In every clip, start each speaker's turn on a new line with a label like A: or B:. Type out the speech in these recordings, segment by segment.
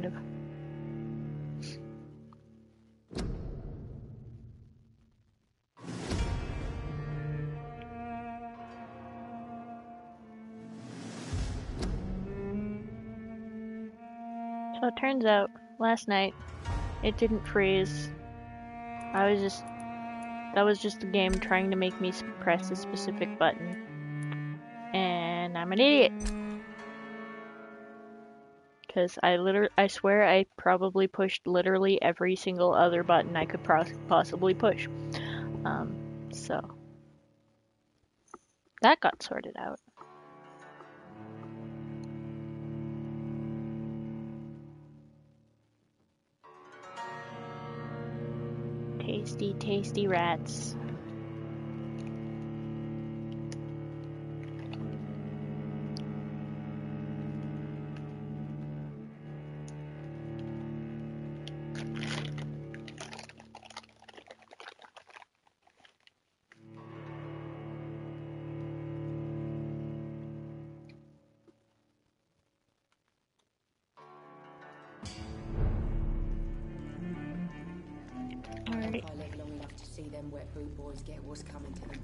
A: kind of. So it turns out, last night, it didn't freeze. That was just the game trying to make me press a specific button. And I'm an idiot. Because I swear I probably pushed literally every single other button I could possibly push. So that got sorted out. Tasty, tasty rats. Alright.
B: I live long enough to see them wet boot boys get what's coming to them.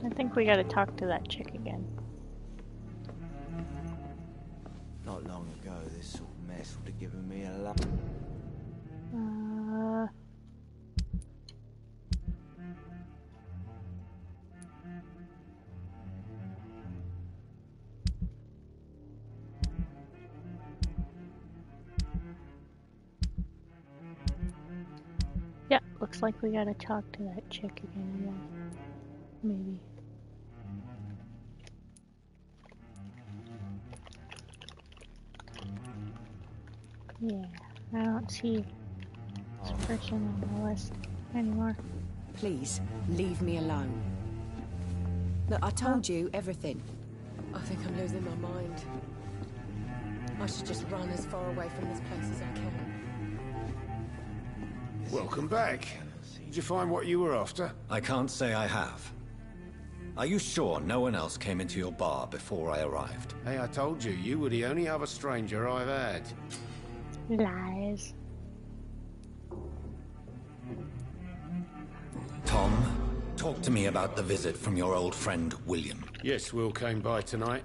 A: I think we gotta talk to that chick again.
C: Not long ago, this sort of mess would have given me a lot.
A: Yeah, looks like we gotta talk to that chick again, yeah. Maybe. Yeah, I don't see this person on the list anymore.
B: Please, leave me alone. Look, I told you everything. I think I'm losing my mind. I should just run as far away from this place as I can.
D: Welcome back. Did you find what you were after?
E: I can't say I have. Are you sure no one else came into your bar before I arrived?
D: Hey, I told you, you were the only other stranger I've had.
A: Lies.
E: Tom, talk to me about the visit from your old friend, William.
D: Yes, Will came by tonight,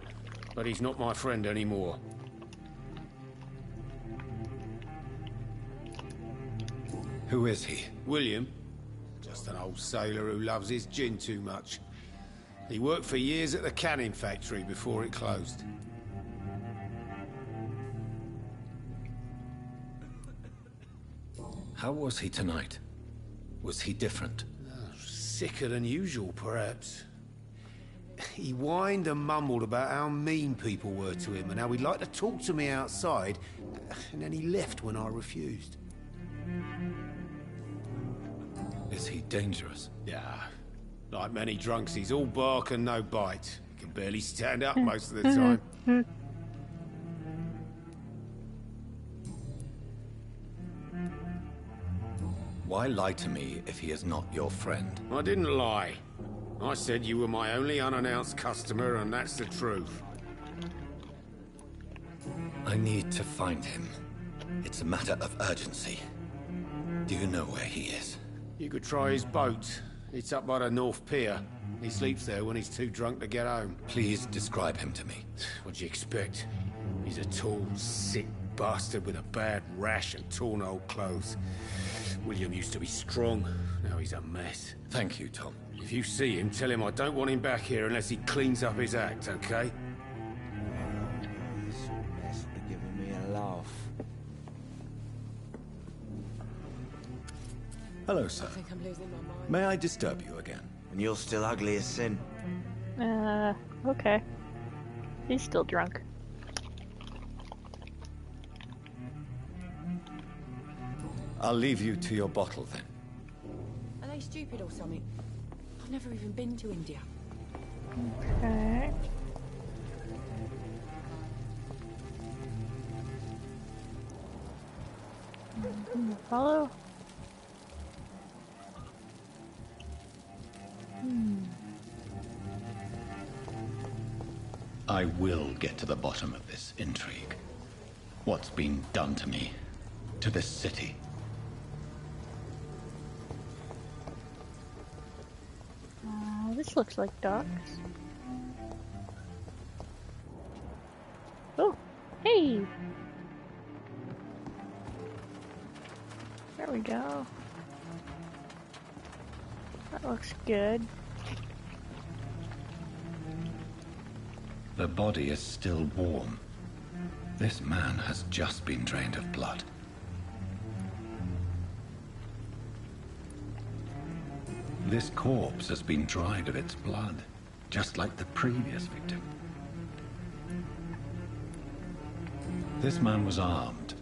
D: but he's not my friend anymore.
E: Who is he?
D: William? Just an old sailor who loves his gin too much. He worked for years at the canning factory before it closed.
E: How was he tonight? Was he different?
D: Sicker than usual, perhaps. He whined and mumbled about how mean people were to him and how he'd like to talk to me outside, and then he left when I refused.
E: Is he dangerous?
D: Yeah. Like many drunks, he's all bark and no bite. He can barely stand up most of the time.
E: Why lie to me if he is not your friend?
D: I didn't lie. I said you were my only unannounced customer, and that's the truth.
E: I need to find him. It's a matter of urgency. Do you know where he is?
D: You could try his boat. It's up by the North Pier. He sleeps there when he's too drunk to get home.
E: Please describe him to me.
D: What'd you expect? He's a tall, sick bastard with a bad rash and torn old clothes. William used to be strong. Now he's a mess.
E: Thank you, Tom.
D: If you see him, tell him I don't want him back here unless he cleans up his act, okay?
C: This sort of mess would have given me a laugh.
E: Hello, sir.
B: I think I'm losing my mind.
E: May I disturb you again?
C: And you're still ugly as sin.
A: Okay. He's still drunk.
E: I'll leave you to your bottle then.
B: Are they stupid or something? I've never even been to India.
A: Okay. Follow?
E: I will get to the bottom of this intrigue. What's been done to me? To this city?
A: This looks like docks. Oh, hey! There we go. That looks good.
E: The body is still warm. This man has just been drained of blood. This corpse has been dried of its blood, just like the previous victim. This man was armed.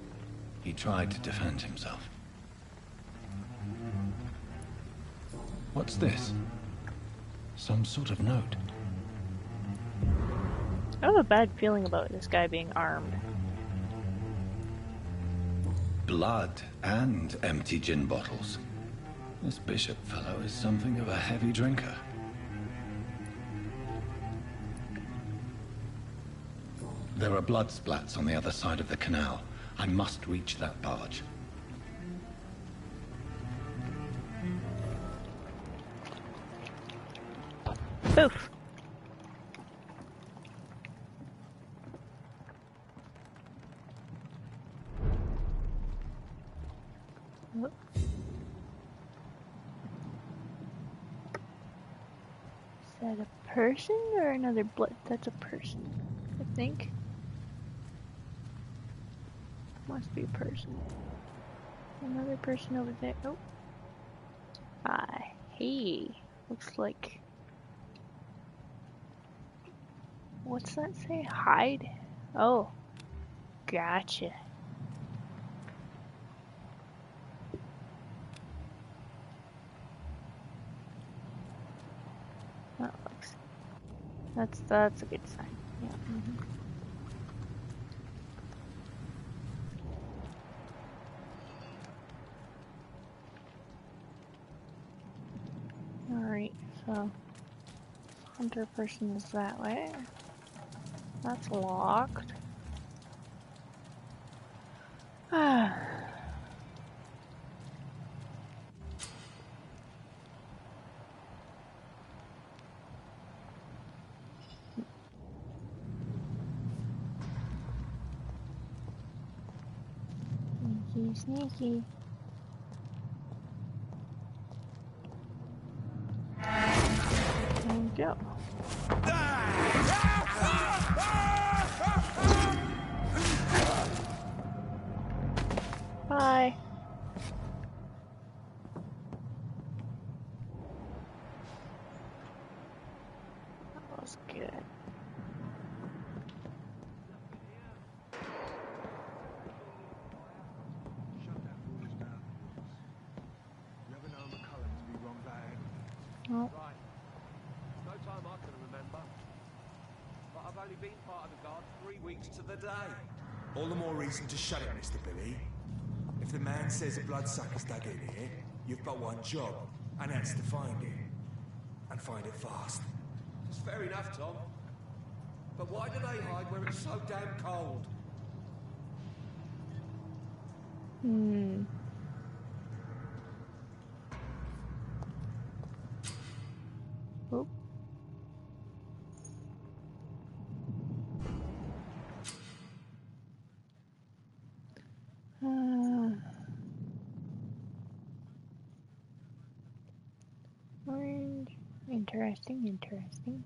E: He tried to defend himself. What's this? Some sort of note.
A: I have a bad feeling about this guy being armed.
E: Blood and empty gin bottles. This bishop fellow is something of a heavy drinker. There are blood splats on the other side of the canal. I must reach that barge.
A: Poof! Oh. Is that a person or another blood? That's a person, I think. Must be a person. Another person over there. Oh. Hi. Hey. Looks like... What's that say? Hide? Oh. Gotcha. That looks... That's a good sign. Yeah. Alright, so hunter person is that way. That's locked. Ah. Sneaky, sneaky. There we go. Bye. That was good. Oh.
F: Right. No time I can remember. But I've only been part of the guard 3 weeks to the day.
C: All the more reason to shut it, Mr. Billy. If the man says a bloodsucker's dug in here, you've got one job, and that's to find it. And find it fast.
F: It's fair enough, Tom. But why do they hide where it's so damn cold?
A: Oh. Orange. Interesting, interesting.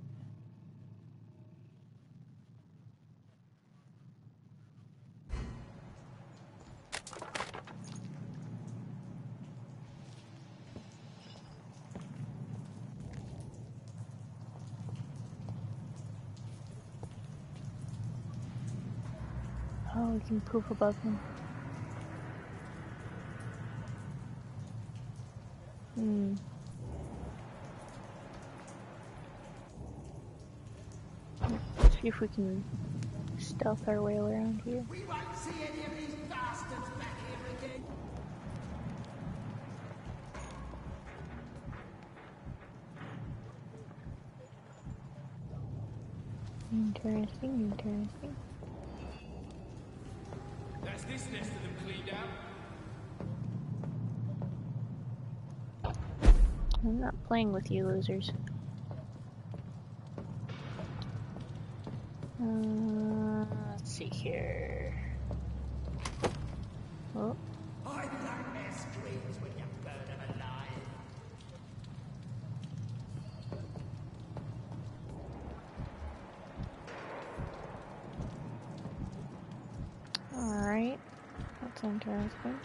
A: Oh, we can poof above him. Let's see if we can stealth our way around here.
G: We won't see any of these bastards back here again.
A: Interesting, interesting.
C: this nest of them cleaned out.
A: I'm not playing with you losers. Let's see here. Oh.
G: I nightmare screams when you burn them alive.
A: Alright. That's interesting.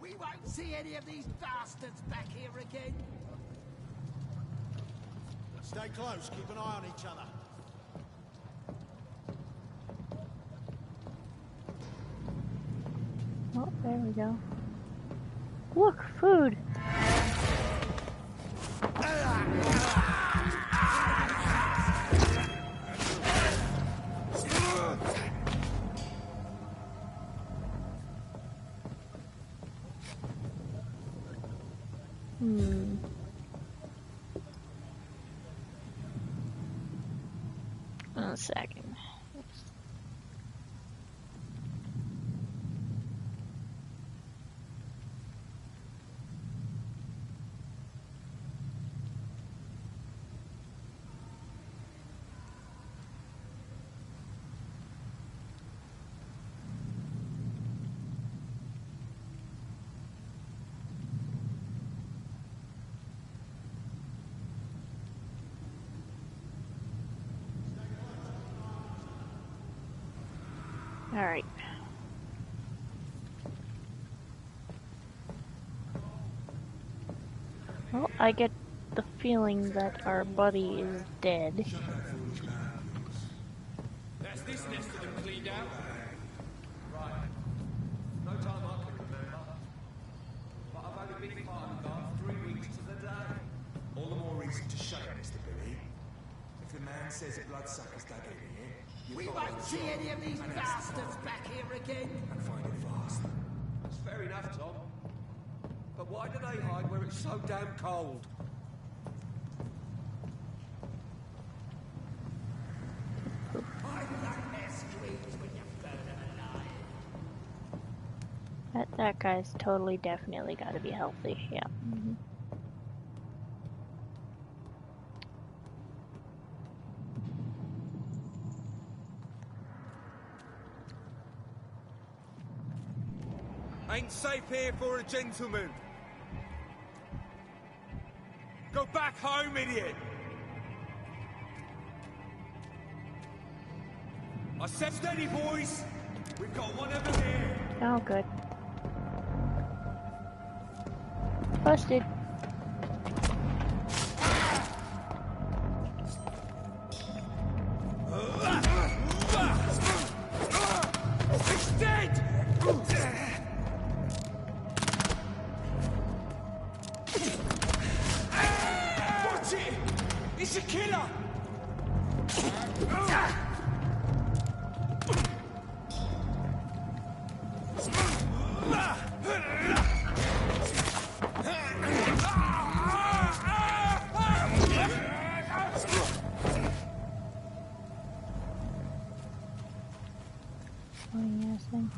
G: We won't see any of these bastards back here again.
H: Stay close, keep an eye on each other.
A: Oh, there we go. Look, food! A second. Alright. Well, I get the feeling that our buddy is dead.
C: That's this nest of them cleaned out.
F: Right. No time I can remember. But I've only been part of the guard 3 weeks to the day.
C: All the more reason to shut it, Mr. Billy. If the man says a bloodsucker's dug in here, you've
G: We
C: got
G: won't
C: one
G: see
C: job,
G: any of these
C: and that's to
G: bastards
C: find
G: back here again.
C: it, and find it fast.
F: That's fair enough, Tom. But why do they hide where it's so damn cold?
G: I nightmare screams when you burn them alive.
A: That guy's totally, definitely gotta be healthy, yeah.
F: Ain't safe here for a gentleman. Go back home, idiot! I said steady, boys! We've got one of them here!
A: Oh, good. Busted.
F: He's dead! Watch it! It's a killer!
A: Oh, yes, then.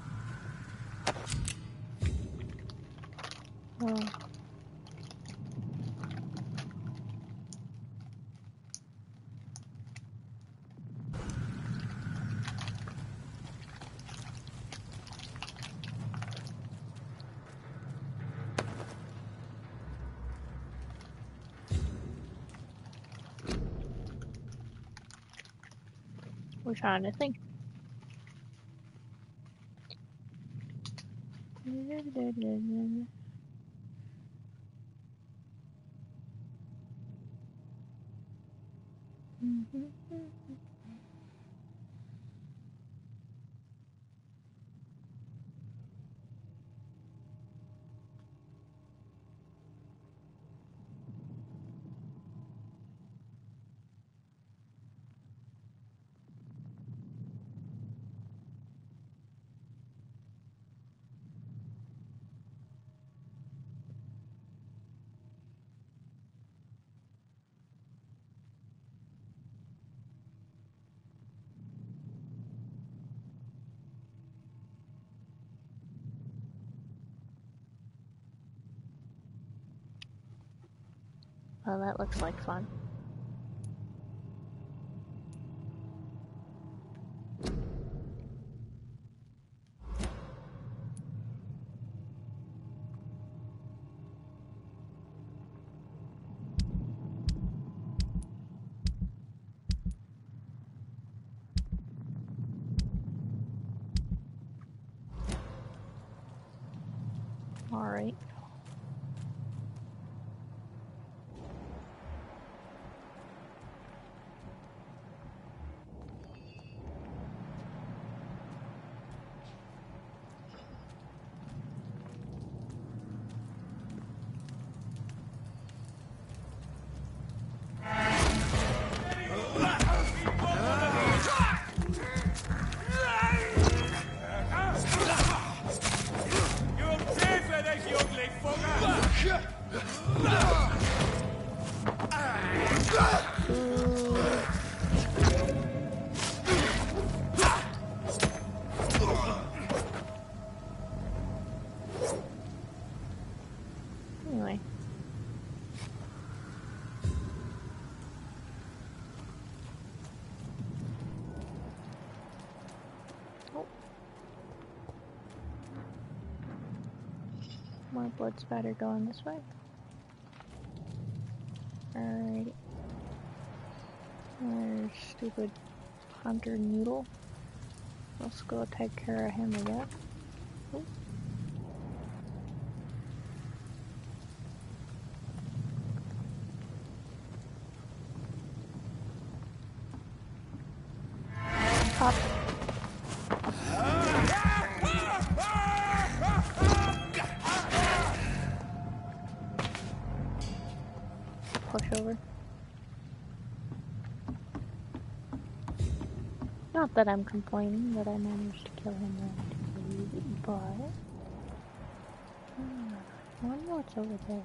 A: Oh. We're trying to think. Oh, that looks like fun. All right. Anyway. Oh. More blood spatter going this way. Alrighty. There's stupid hunter noodle. Let's go take care of him again. Oh. Pop. Push over. Not that I'm complaining that I managed to kill him relatively, but I wonder what's over there.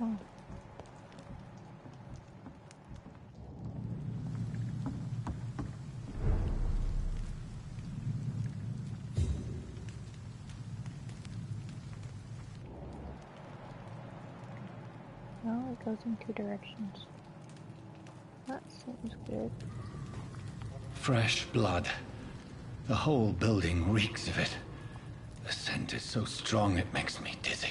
A: Oh. Well, it goes in two directions. That seems good.
E: Fresh blood. The whole building reeks of it. The scent is so strong it makes me dizzy.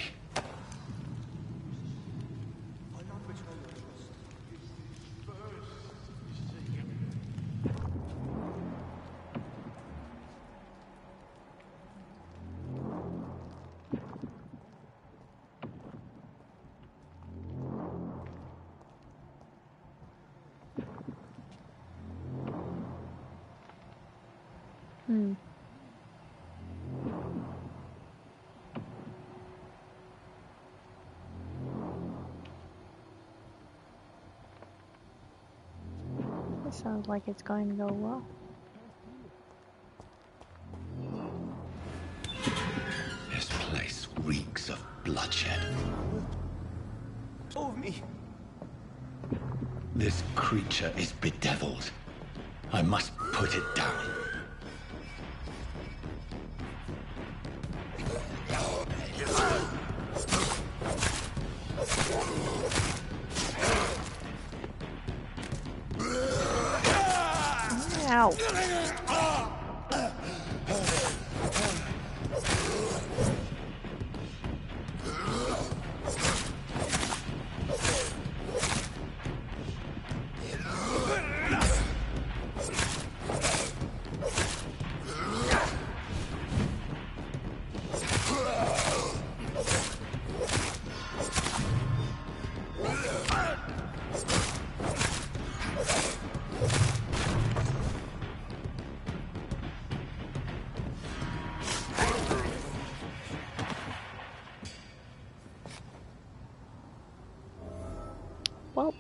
E: This sounds like it's going to go well. This place reeks of bloodshed.
F: Of me.
E: This creature is bedeviled. I must put it down.
A: Ow. Well,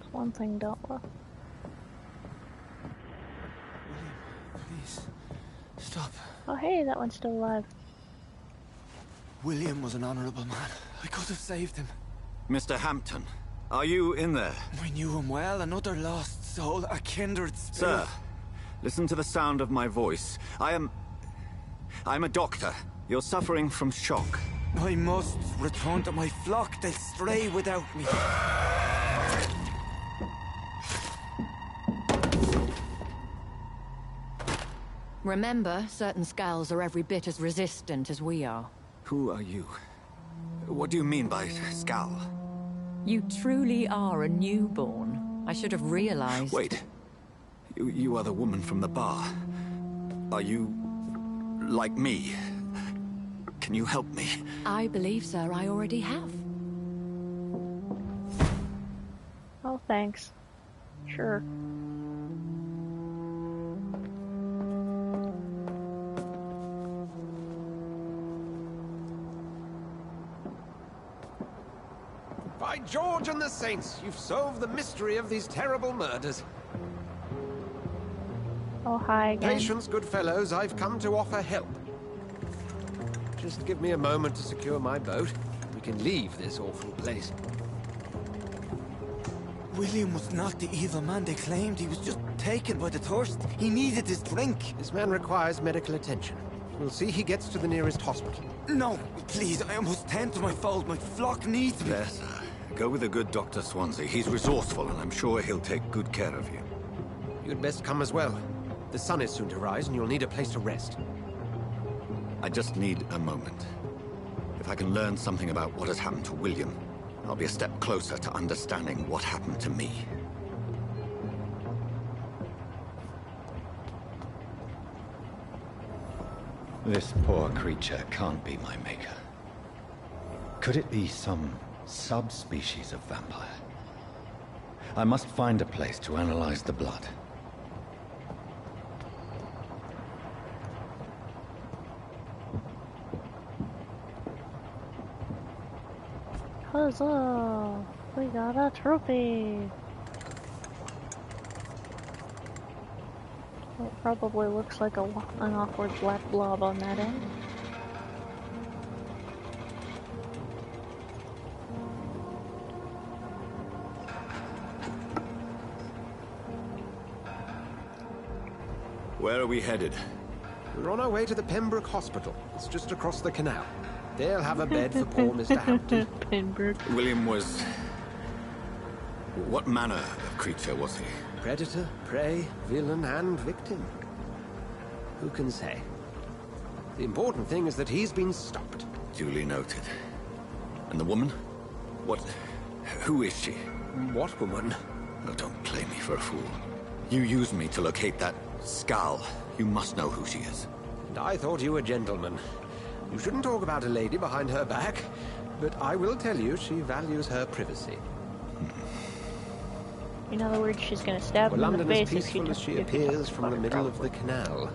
A: it's one thing dealt with.
F: Please, stop.
A: Oh hey, that one's still alive.
F: William was an honorable man. I could have saved him.
E: Mr. Hampton,
I: Are you in there?
C: We knew him well, another lost soul, a kindred spirit.
I: Sir, listen to the sound of my voice. I'm a doctor. You're suffering from shock.
C: I must return to my flock. They'll stray without me.
B: Remember, certain skulls are every bit as resistant as we are.
I: Who are you? What do you mean by Skal?
B: You truly are a newborn. I should have realized.
I: Wait. You are the woman from the bar. Are you... like me? Can you help me?
B: I believe, sir, I already have.
A: Oh, thanks. Sure.
F: By George and the Saints, you've solved the mystery of these terrible murders.
A: Oh, hi again.
F: Patience, good fellows, I've come to offer help. Just give me a moment to secure my boat. We can leave this awful place.
C: William was not the evil man they claimed. He was just taken by the thirst. He needed his drink.
F: This man requires medical attention. We'll see he gets to the nearest hospital.
C: No, please, I must tend to my fold. My flock needs me.
I: There, sir. Go with the good Dr. Swansea. He's resourceful, and I'm sure he'll take good care of you.
F: You'd best come as well. The sun is soon to rise, and you'll need a place to rest.
I: I just need a moment. If I can learn something about what has happened to William, I'll be a step closer to understanding what happened to me.
E: This poor creature can't be my maker. Could it be some subspecies of vampire? I must find a place to analyze the blood.
A: Huzzah! We got a trophy! It probably looks like an awkward black blob on that end.
I: Where are we headed?
F: We're on our way to the Pembroke Hospital. It's just across the canal. They'll have a bed for poor Mr. Hampton.
A: Pembroke.
I: William was... what manner of creature was he?
F: Predator, prey, villain, and victim. Who can say? The important thing is that he's been stopped.
I: Duly noted. And the woman? What... who is she?
F: What woman?
I: Oh, don't play me for a fool. You used me to locate that Skal. You must know who she is.
F: And I thought you a gentleman. You shouldn't talk about a lady behind her back, but I will tell you she values her privacy.
A: In other words, she's gonna stab
F: Well,
A: him in the
F: London
A: face
F: as peaceful as she appears from the middle of the canal.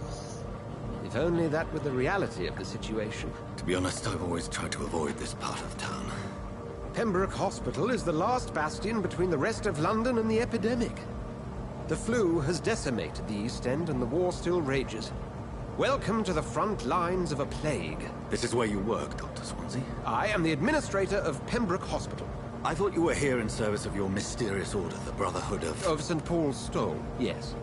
F: If only that were the reality of the situation.
I: To be honest, I've always tried to avoid this part of town.
F: Pembroke Hospital is the last bastion between the rest of London and the epidemic. The flu has decimated the East End and the war still rages. Welcome to the front lines of a plague.
I: This is where you work, Dr. Swansea?
F: I am the administrator of Pembroke Hospital.
I: I thought you were here in service of your mysterious order, the Brotherhood of...
F: Of St. Paul's Stole, yes.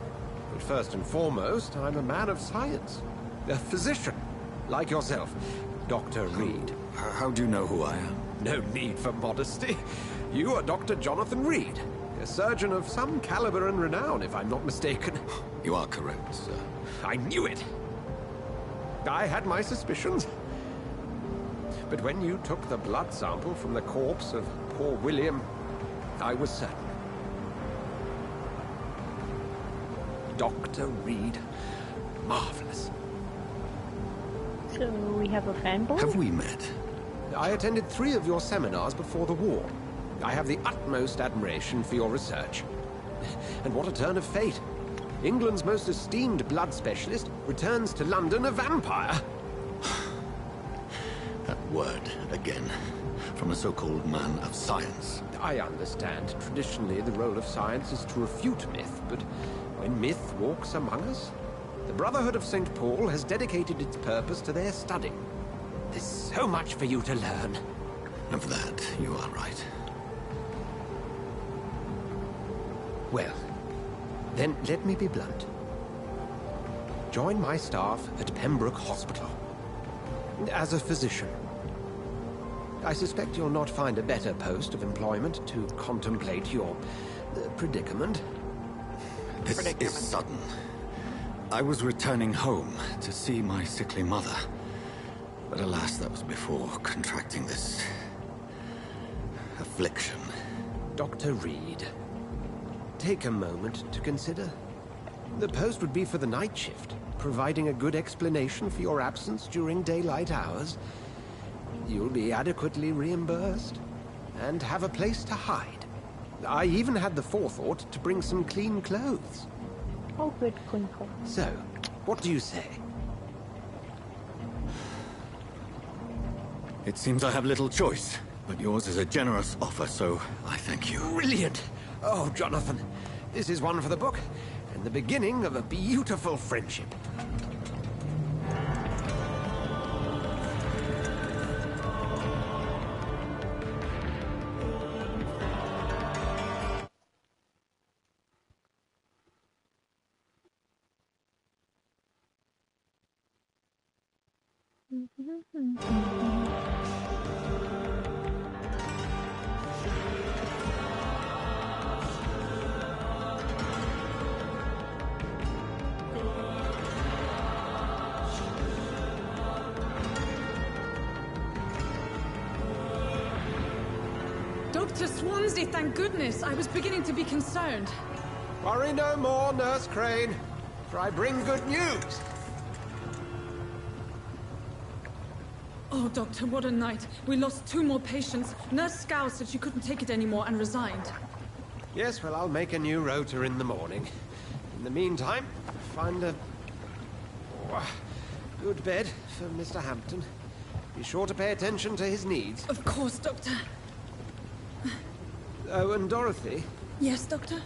F: But first and foremost, I'm a man of science. A physician, like yourself, Dr. Reed.
I: How do you know who I am?
F: No need for modesty. You are Dr. Jonathan Reed, a surgeon of some caliber and renown, if I'm not mistaken.
I: You are correct, sir.
F: I knew it. I had my suspicions. But when you took the blood sample from the corpse of poor William, I was certain. Dr. Reed. Marvelous.
A: So we have a fanboy?
I: Have we met?
F: I attended 3 of your seminars before the war. I have the utmost admiration for your research. And what a turn of fate. England's most esteemed blood specialist returns to London a vampire.
I: That word, again. From a so-called man of science.
F: I understand. Traditionally, the role of science is to refute myth, but when myth walks among us, the Brotherhood of St. Paul has dedicated its purpose to their study. There's so much for you to learn.
I: Of that, you are right.
F: Well, then let me be blunt. Join my staff at Pembroke Hospital. As a physician. I suspect you'll not find a better post of employment to contemplate your predicament.
I: This is sudden. I was returning home to see my sickly mother. But alas, that was before contracting this affliction.
F: Dr. Reed, take a moment to consider. The post would be for the night shift, providing a good explanation for your absence during daylight hours. You'll be adequately reimbursed, and have a place to hide. I even had the forethought to bring some clean clothes.
A: Oh, good, clean clothes.
F: So, what do you say?
I: It seems I have little choice, but yours is a generous offer, so I thank you.
F: Brilliant! Oh, Jonathan, this is one for the book, and the beginning of a beautiful friendship.
B: Dr. Swansea, thank goodness. I was beginning to be concerned.
F: Worry no more, Nurse Crane, for I bring good news.
B: Oh, Doctor, what a night. We lost 2 more patients. Nurse Scow said she couldn't take it anymore and resigned.
F: Yes, well, I'll make a new rota in the morning. In the meantime, find a good bed for Mr. Hampton. Be sure to pay attention to his needs.
B: Of course, Doctor.
F: Oh, and Dorothy?
B: Yes, Doctor?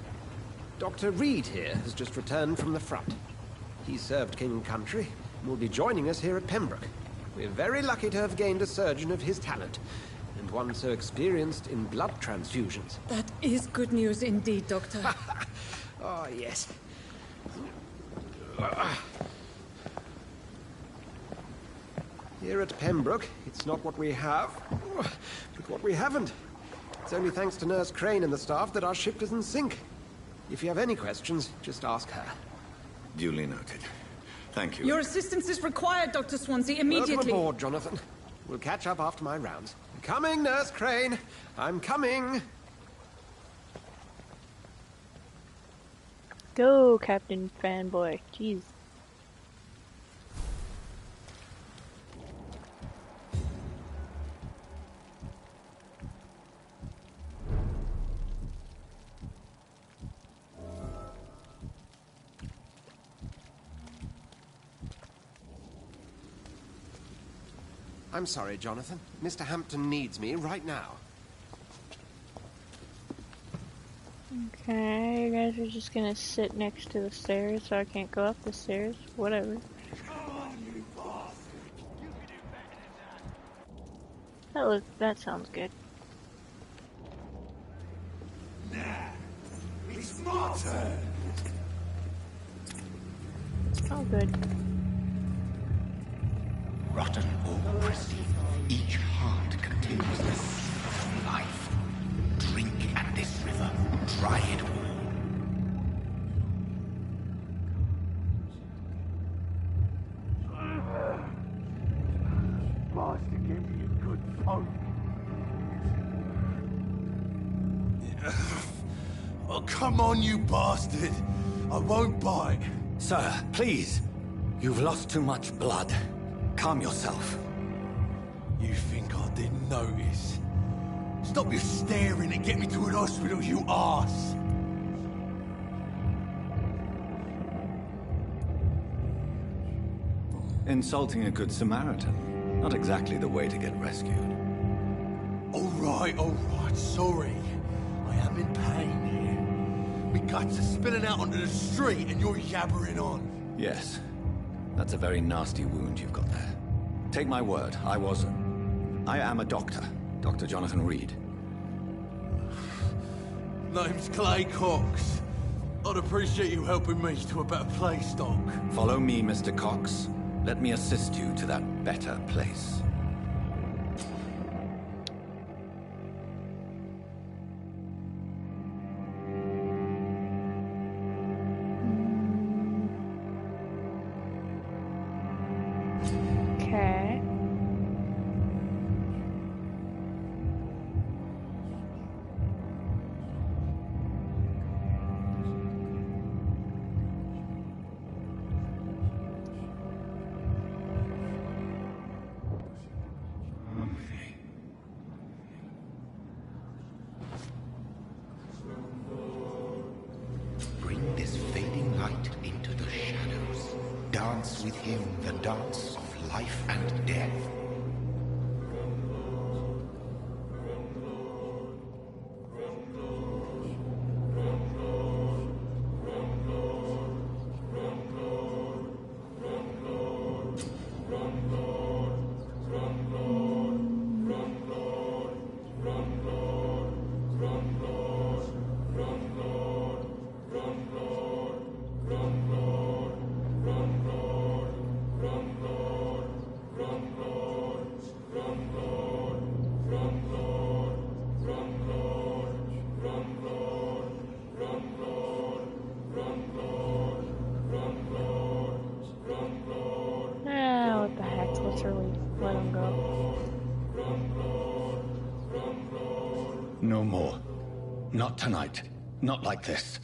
F: Dr. Reed here has just returned from the front. He served King and Country and will be joining us here at Pembroke. We're very lucky to have gained a surgeon of his talent, and one so experienced in blood transfusions.
B: That is good news indeed, Doctor.
F: Oh, yes. Here at Pembroke, it's not what we have, but what we haven't. It's only thanks to Nurse Crane and the staff that our ship doesn't sink. If you have any questions, just ask her.
I: Duly noted. Thank you.
B: Your assistance is required, Dr. Swansea, immediately.
F: Welcome aboard, Jonathan. We'll catch up after my rounds. Coming, Nurse Crane. I'm coming.
A: Go, Captain Fanboy. Jeez.
F: I'm sorry, Jonathan. Mr. Hampton needs me right now.
A: Okay, you guys are just gonna sit next to the stairs so I can't go up the stairs. Whatever. That sounds good.
C: Nah, it's my turn.
A: Oh, good.
J: Rotten or pristine, each heart contains the seed of life. Drink at this river, try it all.
C: Bastard gave me a good phone. Oh, come on, you bastard. I won't bite.
I: Sir, please. You've lost too much blood. Calm yourself.
C: You think I didn't notice? Stop your staring and get me to an hospital, you arse!
I: Insulting a good Samaritan. Not exactly the way to get rescued.
C: All right, sorry. I am in pain here. Me guts are spilling out onto the street and you're yabbering on.
I: Yes. That's a very nasty wound you've got there. Take my word, I am a doctor. Dr. Jonathan Reed.
C: Name's Clay Cox.
H: I'd appreciate you helping me to a better place, Doc.
E: Follow me, Mr. Cox. Let me assist you to that better place.
A: Okay.
J: Bring this fading light into the shadows. Dance with him the dance of life and death. What the heck? Let's really let him go.
E: No more. Not tonight. Not like this.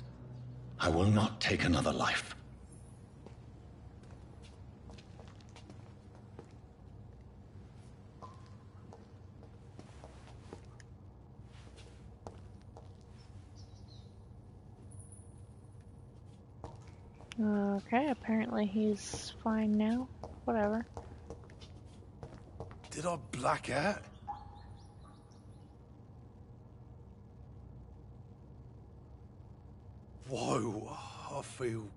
E: I will not take another life.
A: Okay, apparently he's fine now. Whatever.
C: Did I black out? Whoa, I feel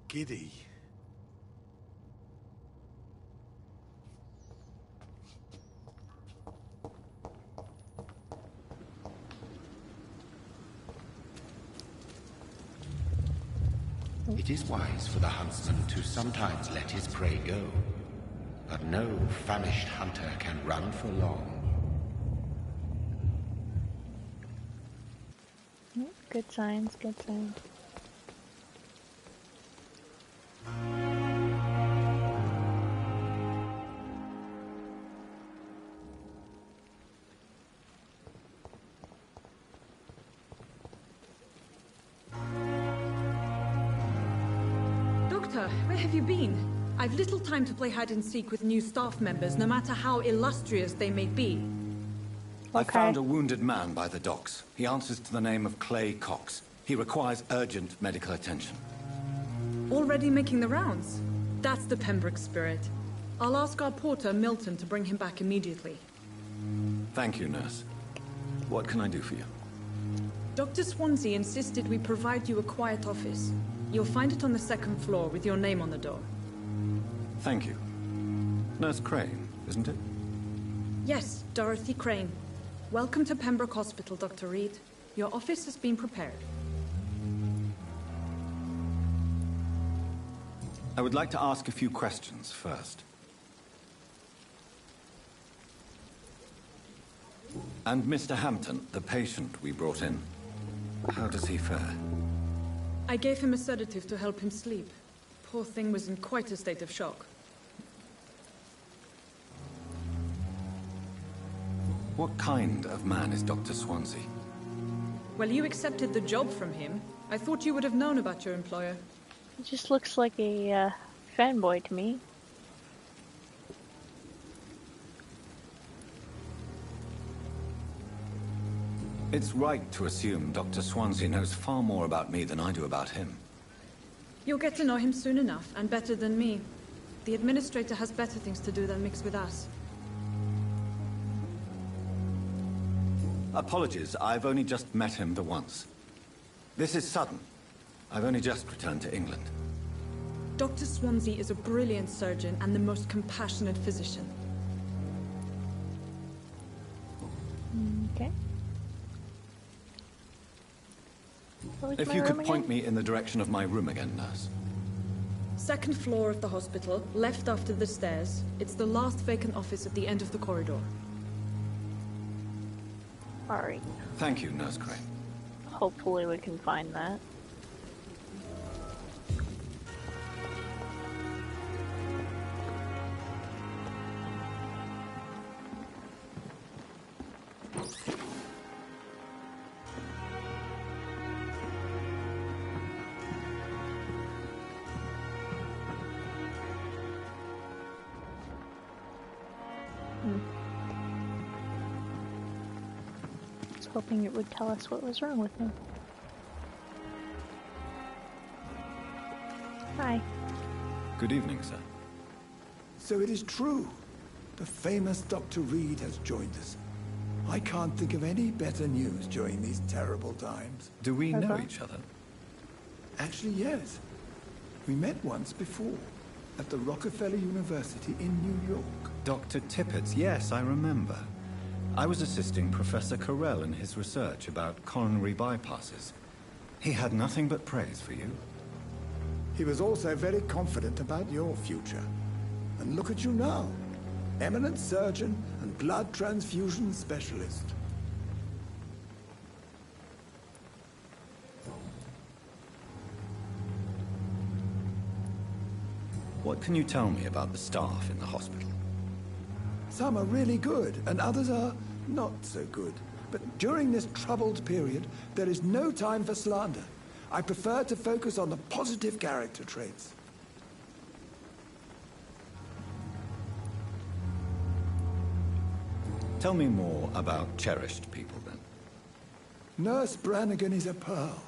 C: giddy.
J: It is wise for the huntsman to sometimes let his prey go, but no famished hunter can run for long.
A: Good signs, good signs.
K: Doctor, where have you been? I've little time to play hide and seek with new staff members, no matter how illustrious they may be.
E: I found a wounded man by the docks. He answers to the name of Clay Cox. He requires urgent medical attention.
K: Already making the rounds? That's the Pembroke spirit. I'll ask our porter, Milton, to bring him back immediately.
E: Thank you, nurse. What can I do for you?
K: Dr. Swansea insisted we provide you a quiet office. You'll find it on the second floor with your name on the door.
E: Thank you. Nurse Crane, isn't it?
K: Yes, Dorothy Crane. Welcome to Pembroke Hospital, Dr. Reed. Your office has been prepared.
E: I would like to ask a few questions first. And Mr. Hampton, the patient we brought in, how does he fare?
K: I gave him a sedative to help him sleep. Poor thing was in quite a state of shock.
E: What kind of man is Dr. Swansea?
K: Well, you accepted the job from him. I thought you would have known about your employer.
A: He just looks like a fanboy to me.
E: It's right to assume Dr. Swansea knows far more about me than I do about him.
K: You'll get to know him soon enough, and better than me. The administrator has better things to do than mix with us.
E: Apologies, I've only just met him the once. This is sudden. I've only just returned to England.
K: Dr. Swansea is a brilliant surgeon and the most compassionate physician.
A: Okay. Where's
E: If
A: my
E: you
A: room
E: could
A: again?
E: point me in the direction of my room again, nurse.
K: Second floor of the hospital, left after the stairs. It's the last vacant office at the end of the corridor.
A: Alright.
E: Thank you, Nurse Crane.
A: Hopefully we can find that. I was hoping it would tell us what was wrong with him. Hi.
E: Good evening, sir.
C: So it is true. The famous Dr. Reed has joined us. I can't think of any better news during these terrible times.
E: Do we know each other?
C: Actually, yes. We met once before, at the Rockefeller University in New York.
E: Dr. Tippett's, yes, I remember. I was assisting Professor Carell in his research about coronary bypasses. He had nothing but praise for you.
C: He was also very confident about your future. And look at you now. Eminent surgeon and blood transfusion specialist.
E: What can you tell me about the staff in the hospital?
C: Some are really good, and others are not so good. But during this troubled period, there is no time for slander. I prefer to focus on the positive character traits.
E: Tell me more about cherished people, then.
C: Nurse Brannigan is a pearl.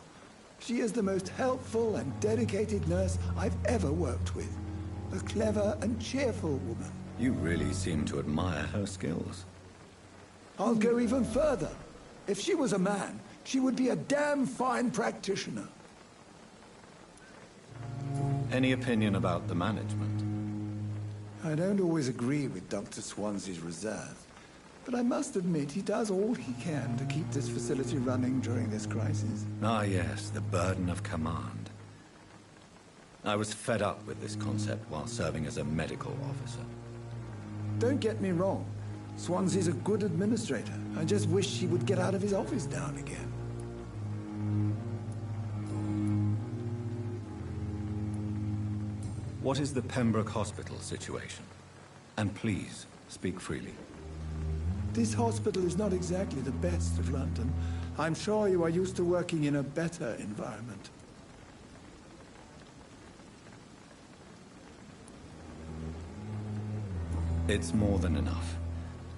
C: She is the most helpful and dedicated nurse I've ever worked with. A clever and cheerful woman.
E: You really seem to admire her skills.
C: I'll go even further. If she was a man, she would be a damn fine practitioner.
E: Any opinion about the management?
C: I don't always agree with Dr. Swansea's reserve, but I must admit he does all he can to keep this facility running during this crisis.
E: Ah, yes, the burden of command. I was fed up with this concept while serving as a medical officer.
C: Don't get me wrong. Swansea's a good administrator. I just wish he would get out of his office now and again.
E: What is the Pembroke Hospital situation? And please, speak freely.
C: This hospital is not exactly the best of London. I'm sure you are used to working in a better environment.
E: It's more than enough.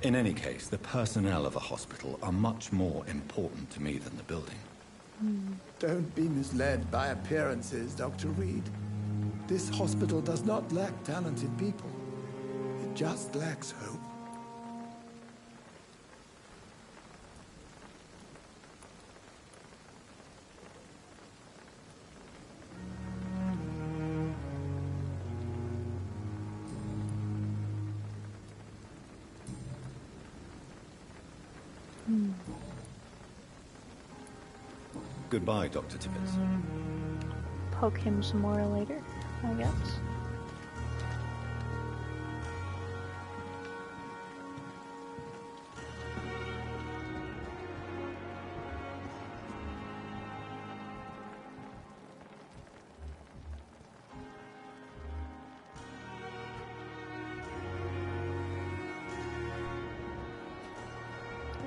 E: In any case, the personnel of a hospital are much more important to me than the building.
C: Don't be misled by appearances, Dr. Reed. This hospital does not lack talented people. It just lacks hope.
E: Goodbye, Dr. Tippett.
A: Poke him some more later, I guess.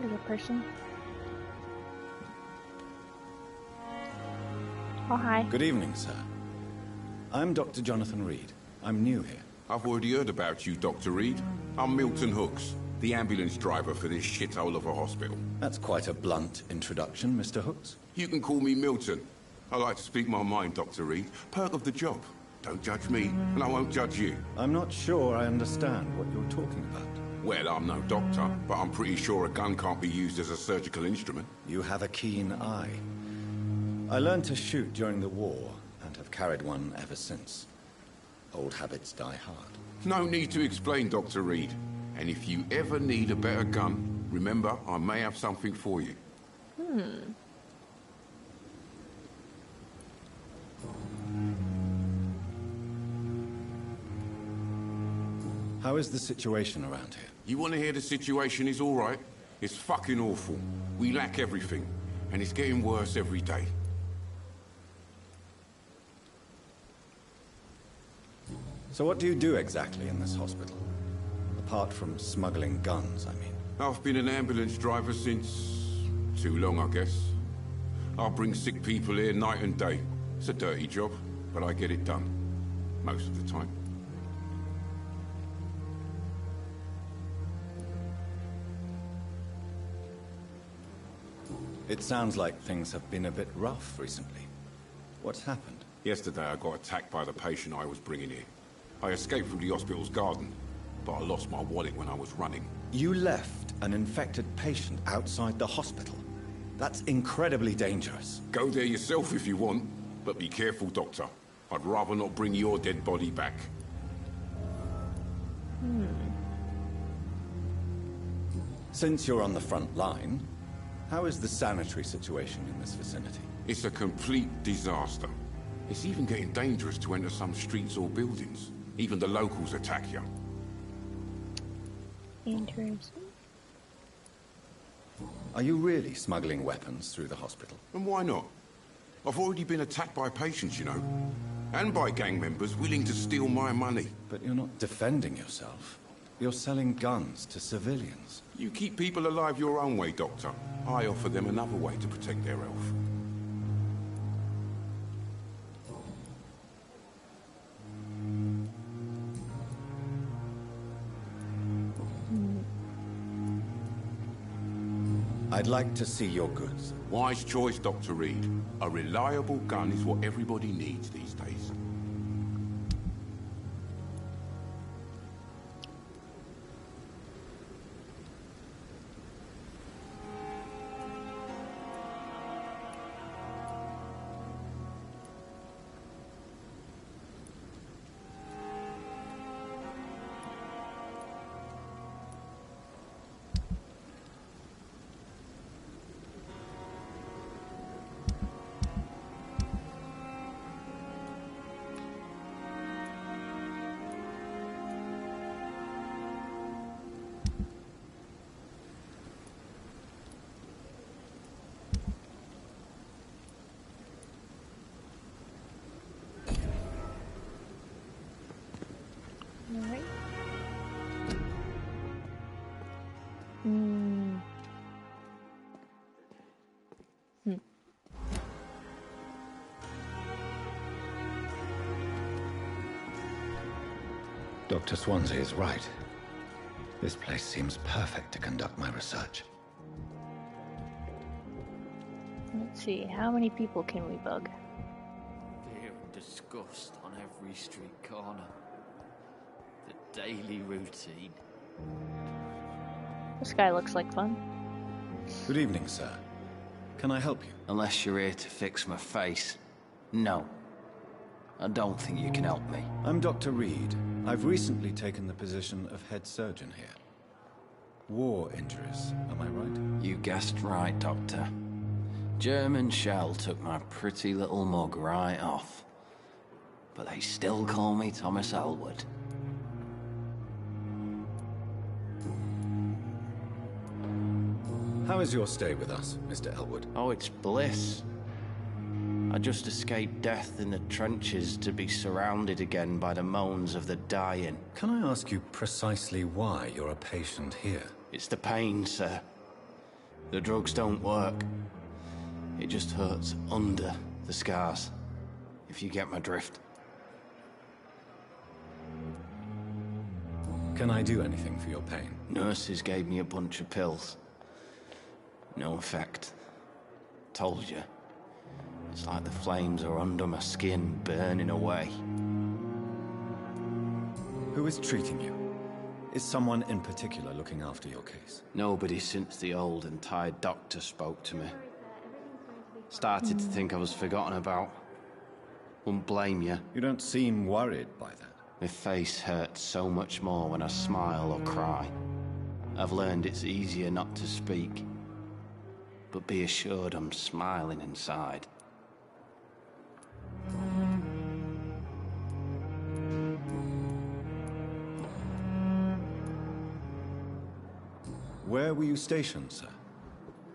A: There's a person. Oh, hi.
E: Good evening, sir. I'm Dr. Jonathan Reed. I'm new here.
L: I've already heard about you, Dr. Reed. I'm Milton Hooks, the ambulance driver for this shithole of a hospital.
E: That's quite a blunt introduction, Mr. Hooks.
L: You can call me Milton. I like to speak my mind, Dr. Reed. Perk of the job. Don't judge me, and I won't judge you.
E: I'm not sure I understand what you're talking about.
L: Well, I'm no doctor, but I'm pretty sure a gun can't be used as a surgical instrument.
E: You have a keen eye. I learned to shoot during the war, and have carried one ever since. Old habits die hard.
L: No need to explain, Dr. Reed. And if you ever need a better gun, remember, I may have something for you.
E: How is the situation around here?
L: You want to hear the situation is all right? It's fucking awful. We lack everything, and it's getting worse every day.
E: So what do you do exactly in this hospital? Apart from smuggling guns, I mean.
L: I've been an ambulance driver since... too long, I guess. I bring sick people here night and day. It's a dirty job, but I get it done. Most of the time.
E: It sounds like things have been a bit rough recently. What's happened?
L: Yesterday I got attacked by the patient I was bringing here. I escaped from the hospital's garden, but I lost my wallet when I was running.
E: You left an infected patient outside the hospital? That's incredibly dangerous.
L: Go there yourself if you want, but be careful, Doctor. I'd rather not bring your dead body back.
E: Since you're on the front line, how is the sanitary situation in this vicinity?
L: It's a complete disaster. It's even getting dangerous to enter some streets or buildings. Even the locals attack you.
A: Interesting.
E: Are you really smuggling weapons through the hospital?
L: And why not? I've already been attacked by patients, you know. And by gang members willing to steal my money.
E: But you're not defending yourself. You're selling guns to civilians.
L: You keep people alive your own way, Doctor. I offer them another way to protect their health.
E: I'd like to see your goods.
L: Wise choice, Dr. Reed. A reliable gun is what everybody needs these days.
A: Alright.
E: Dr. Swansea is right. This place seems perfect to conduct my research.
A: Let's see, how many people can we bug?
M: Fear and disgust on every street corner. The daily routine.
A: This guy looks like fun.
E: Good evening, sir. Can I help you?
M: Unless you're here to fix my face. No. I don't think you can help me.
E: I'm Dr. Reed. I've recently taken the position of head surgeon here. War injuries, am I right?
M: You guessed right, Doctor. German shell took my pretty little mug right off. But they still call me Thomas Elwood.
E: How is your stay with us, Mr. Elwood?
M: Oh, it's bliss. I just escaped death in the trenches to be surrounded again by the moans of the dying.
E: Can I ask you precisely why you're a patient here?
M: It's the pain, sir. The drugs don't work. It just hurts under the scars, if you get my drift.
E: Can I do anything for your pain?
M: Nurses gave me a bunch of pills. No effect. Told you. It's like the flames are under my skin, burning away.
E: Who is treating you? Is someone in particular looking after your case?
M: Nobody since the old and tired doctor spoke to me. Started to think I was forgotten about. Wouldn't blame you.
E: You don't seem worried by that.
M: My face hurts so much more when I smile or cry. I've learned it's easier not to speak. But be assured I'm smiling inside.
E: Where were you stationed, sir?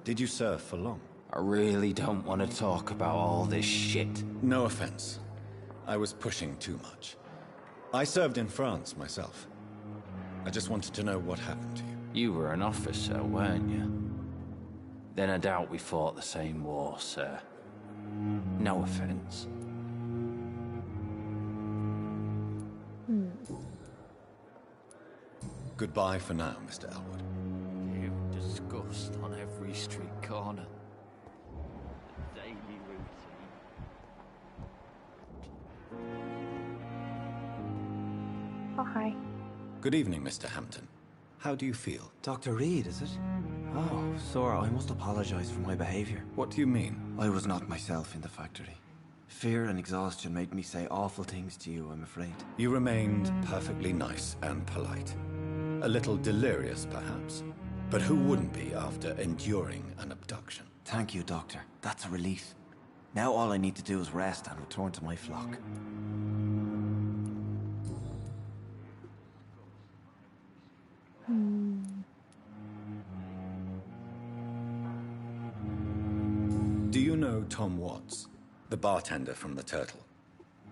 E: Did you serve for long?
M: I really don't want to talk about all this shit.
E: No offense. I was pushing too much. I served in France myself. I just wanted to know what happened to you.
M: You were an officer, weren't you? Then I doubt we fought the same war, sir. No offense.
E: Goodbye for now, Mr. Elwood.
M: You disgust on every street corner. Daily routine.
A: Oh, hi.
E: Good evening, Mr. Hampton. How do you feel?
N: Dr. Reed, is it? Oh, sir, I must apologize for my behavior.
E: What do you mean?
N: I was not myself in the factory. Fear and exhaustion made me say awful things to you, I'm afraid.
E: You remained perfectly nice and polite. A little delirious, perhaps. But who wouldn't be after enduring an abduction?
N: Thank you, Doctor. That's a relief. Now all I need to do is rest and return to my flock.
E: Do you know Tom Watts, the bartender from the Turtle?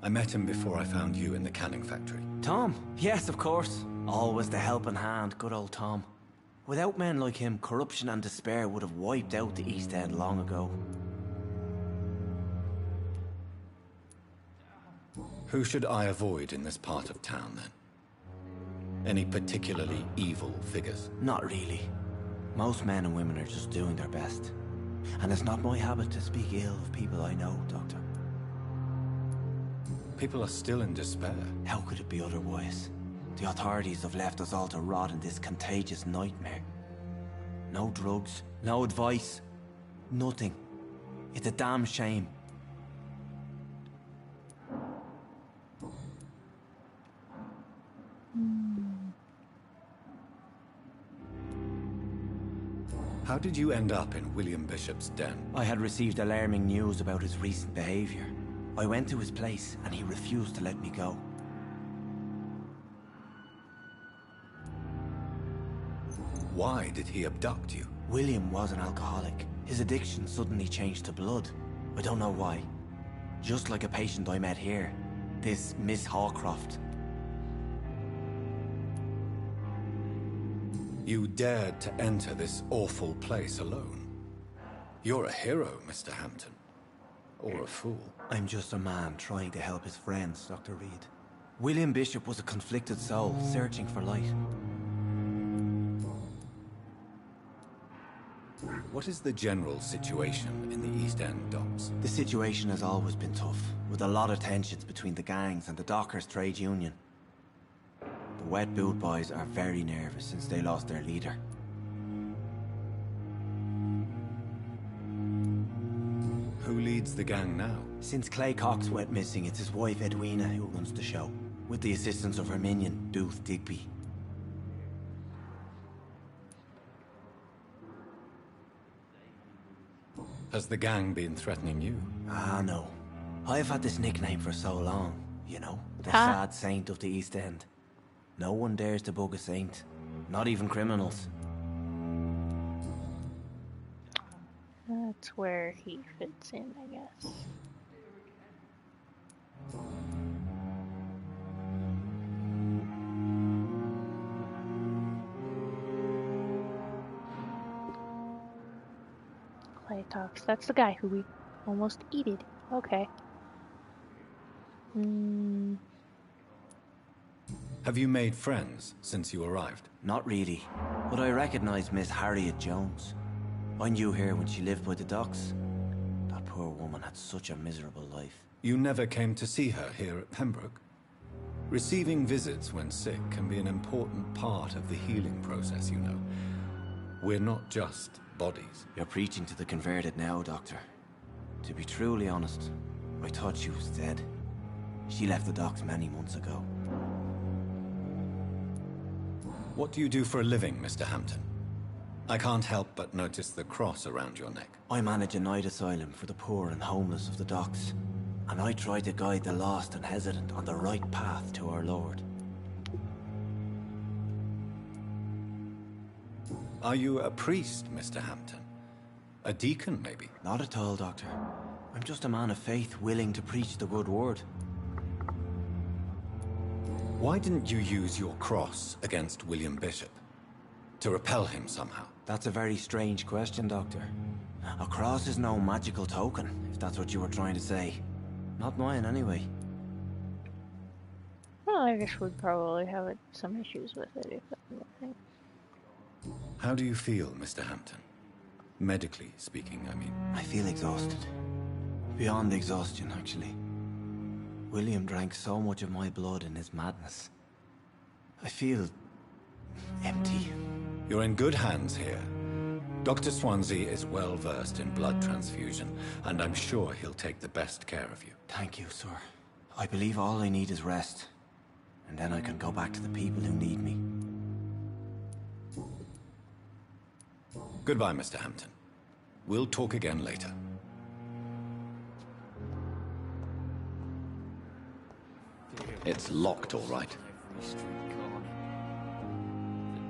E: I met him before I found you in the canning factory.
N: Tom? Yes, of course. Always the helping hand, good old Tom. Without men like him, corruption and despair would have wiped out the East End long ago.
E: Who should I avoid in this part of town, then? Any particularly evil figures?
N: Not really. Most men and women are just doing their best. And it's not my habit to speak ill of people I know, Doctor.
E: People are still in despair.
N: How could it be otherwise? The authorities have left us all to rot in this contagious nightmare. No drugs, no advice, nothing. It's a damn shame.
E: How did you end up in William Bishop's den?
N: I had received alarming news about his recent behavior. I went to his place and he refused to let me go.
E: Why did he abduct you?
N: William was an alcoholic. His addiction suddenly changed to blood. I don't know why. Just like a patient I met here. This Miss Hawcroft.
E: You dared to enter this awful place alone. You're a hero, Mr. Hampton. Or a fool.
N: I'm just a man trying to help his friends, Dr. Reed. William Bishop was a conflicted soul, searching for light.
E: What is the general situation in the East End docks?
N: The situation has always been tough, with a lot of tensions between the gangs and the dockers' trade union. The wet boot boys are very nervous since they lost their leader.
E: Who leads the gang now?
N: Since Clay Cox went missing, it's his wife Edwina who runs the show, with the assistance of her minion, Booth Digby.
E: Has the gang been threatening you?
N: Ah, no. I've had this nickname for so long, you know, the
A: Huh?
N: sad saint of the East End. No one dares to bug a saint, not even criminals.
A: That's where he fits in, I guess. Clay Talks. That's the guy who we almost eated. Okay.
E: Have you made friends since you arrived?
N: Not really, but I recognize Miss Harriet Jones. I knew her when she lived by the docks. That poor woman had such a miserable life.
E: You never came to see her here at Pembroke? Receiving visits when sick can be an important part of the healing process, you know. We're not just bodies.
N: You're preaching to the converted now, Doctor. To be truly honest, I thought she was dead. She left the docks many months ago.
E: What do you do for a living, Mr. Hampton? I can't help but notice the cross around your neck.
N: I manage a night asylum for the poor and homeless of the docks. And I try to guide the lost and hesitant on the right path to our Lord.
E: Are you a priest, Mr. Hampton? A deacon, maybe?
N: Not at all, Doctor. I'm just a man of faith willing to preach the good word.
E: Why didn't you use your cross against William Bishop? To repel him somehow?
N: That's a very strange question, Doctor. A cross is no magical token, if that's what you were trying to say. Not mine, anyway.
A: Well, I guess we'd probably have some issues with it if that's the thing.
E: How do you feel, Mr. Hampton? Medically speaking, I mean.
N: I feel exhausted. Beyond exhaustion, actually. William drank so much of my blood in his madness. I feel empty.
E: You're in good hands here. Dr. Swansea is well versed in blood transfusion, and I'm sure he'll take the best care of you.
N: Thank you, sir. I believe all I need is rest. And then I can go back to the people who need me.
E: Goodbye, Mr. Hampton. We'll talk again later. It's locked, all right.
M: Every street corner.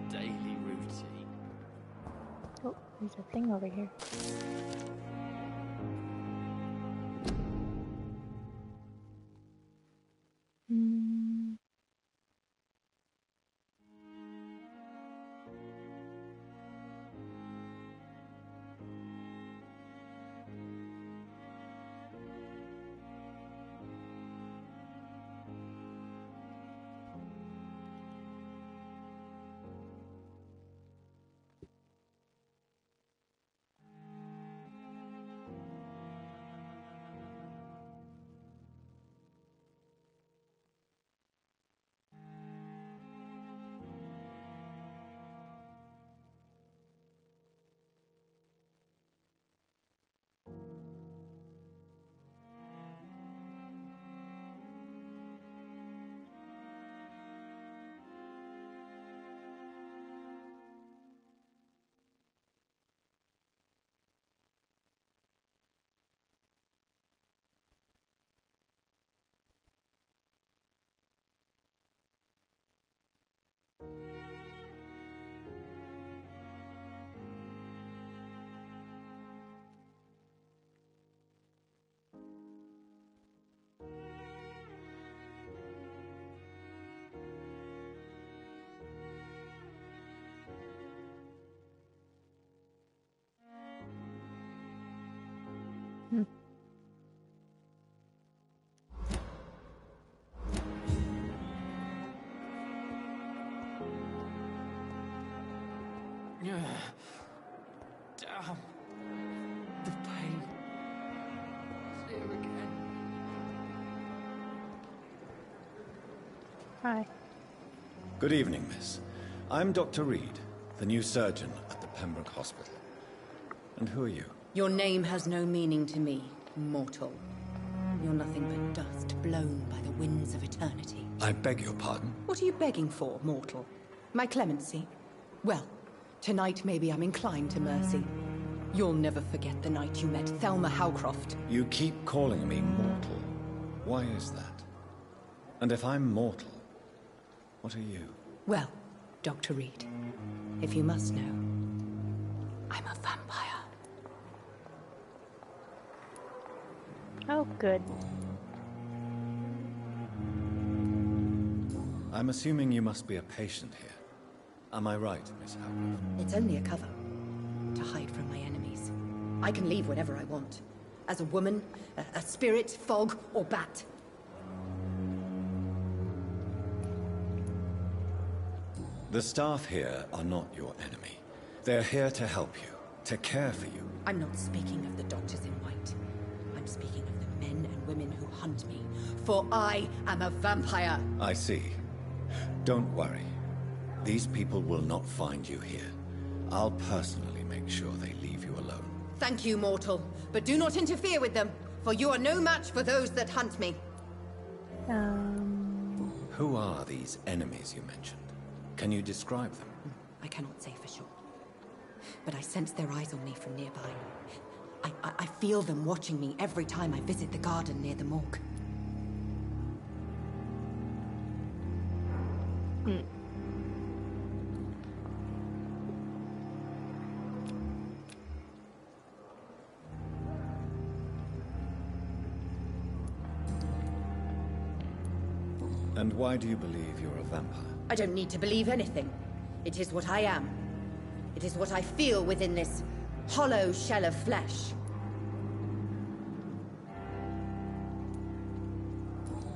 M: The daily routine.
A: Oh, there's a thing over here.
K: Damn. The pain. It's here again.
A: Hi.
E: Good evening, miss. I'm Dr. Reed, the new surgeon at the Pembroke Hospital. And who are you?
B: Your name has no meaning to me, mortal. You're nothing but dust blown by the winds of eternity.
E: I beg your pardon?
B: What are you begging for, mortal? My clemency? Well, tonight maybe I'm inclined to mercy. You'll never forget the night you met Thelma Howcroft.
E: You keep calling me mortal. Why is that? And if I'm mortal, what are you?
B: Well, Dr. Reed, if you must know, I'm a vampire.
A: Oh, good.
E: I'm assuming you must be a patient here. Am I right, Miss Howcroft?
B: It's only a cover. To hide from my enemies. I can leave whenever I want. As a woman, a spirit, fog, or bat.
E: The staff here are not your enemy. They're here to help you, to care for you.
B: I'm not speaking of the doctors in white. I'm speaking of the men and women who hunt me. For I am a vampire.
E: I see. Don't worry. These people will not find you here. I'll personally make sure they leave you alone.
B: Thank you, mortal. But do not interfere with them, for you are no match for those that hunt me.
E: Who are these enemies you mentioned? Can you describe them?
B: I cannot say for sure. But I sense their eyes on me from nearby. I feel them watching me every time I visit the garden near the morgue.
E: And why do you believe you're a vampire?
B: I don't need to believe anything. It is what I am. It is what I feel within this hollow shell of flesh.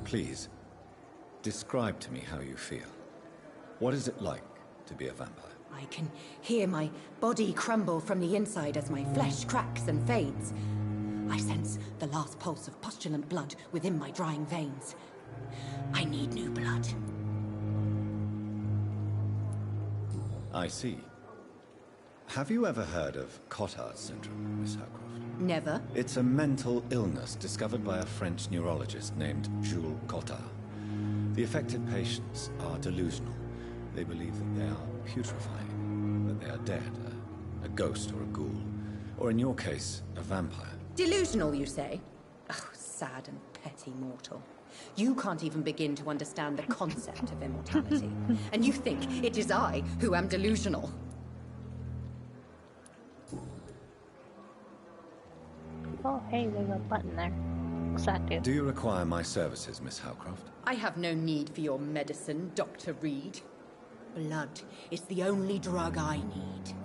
E: Please, describe to me how you feel. What is it like to be a vampire?
B: I can hear my body crumble from the inside as my flesh cracks and fades. I sense the last pulse of postulant blood within my drying veins. I need new blood.
E: I see. Have you ever heard of Cotard syndrome, Miss Howcroft?
B: Never.
E: It's a mental illness discovered by a French neurologist named Jules Cotard. The affected patients are delusional. They believe that they are putrefying, that they are dead, a ghost or a ghoul, or in your case, a vampire.
B: Delusional, you say? Oh, sad and petty mortal. You can't even begin to understand the concept of immortality. And you think it is I who am delusional.
A: Oh, hey, there's a button there. What's that do?
E: Do you require my services, Miss Howcroft?
B: I have no need for your medicine, Dr. Reed. Blood is the only drug I need.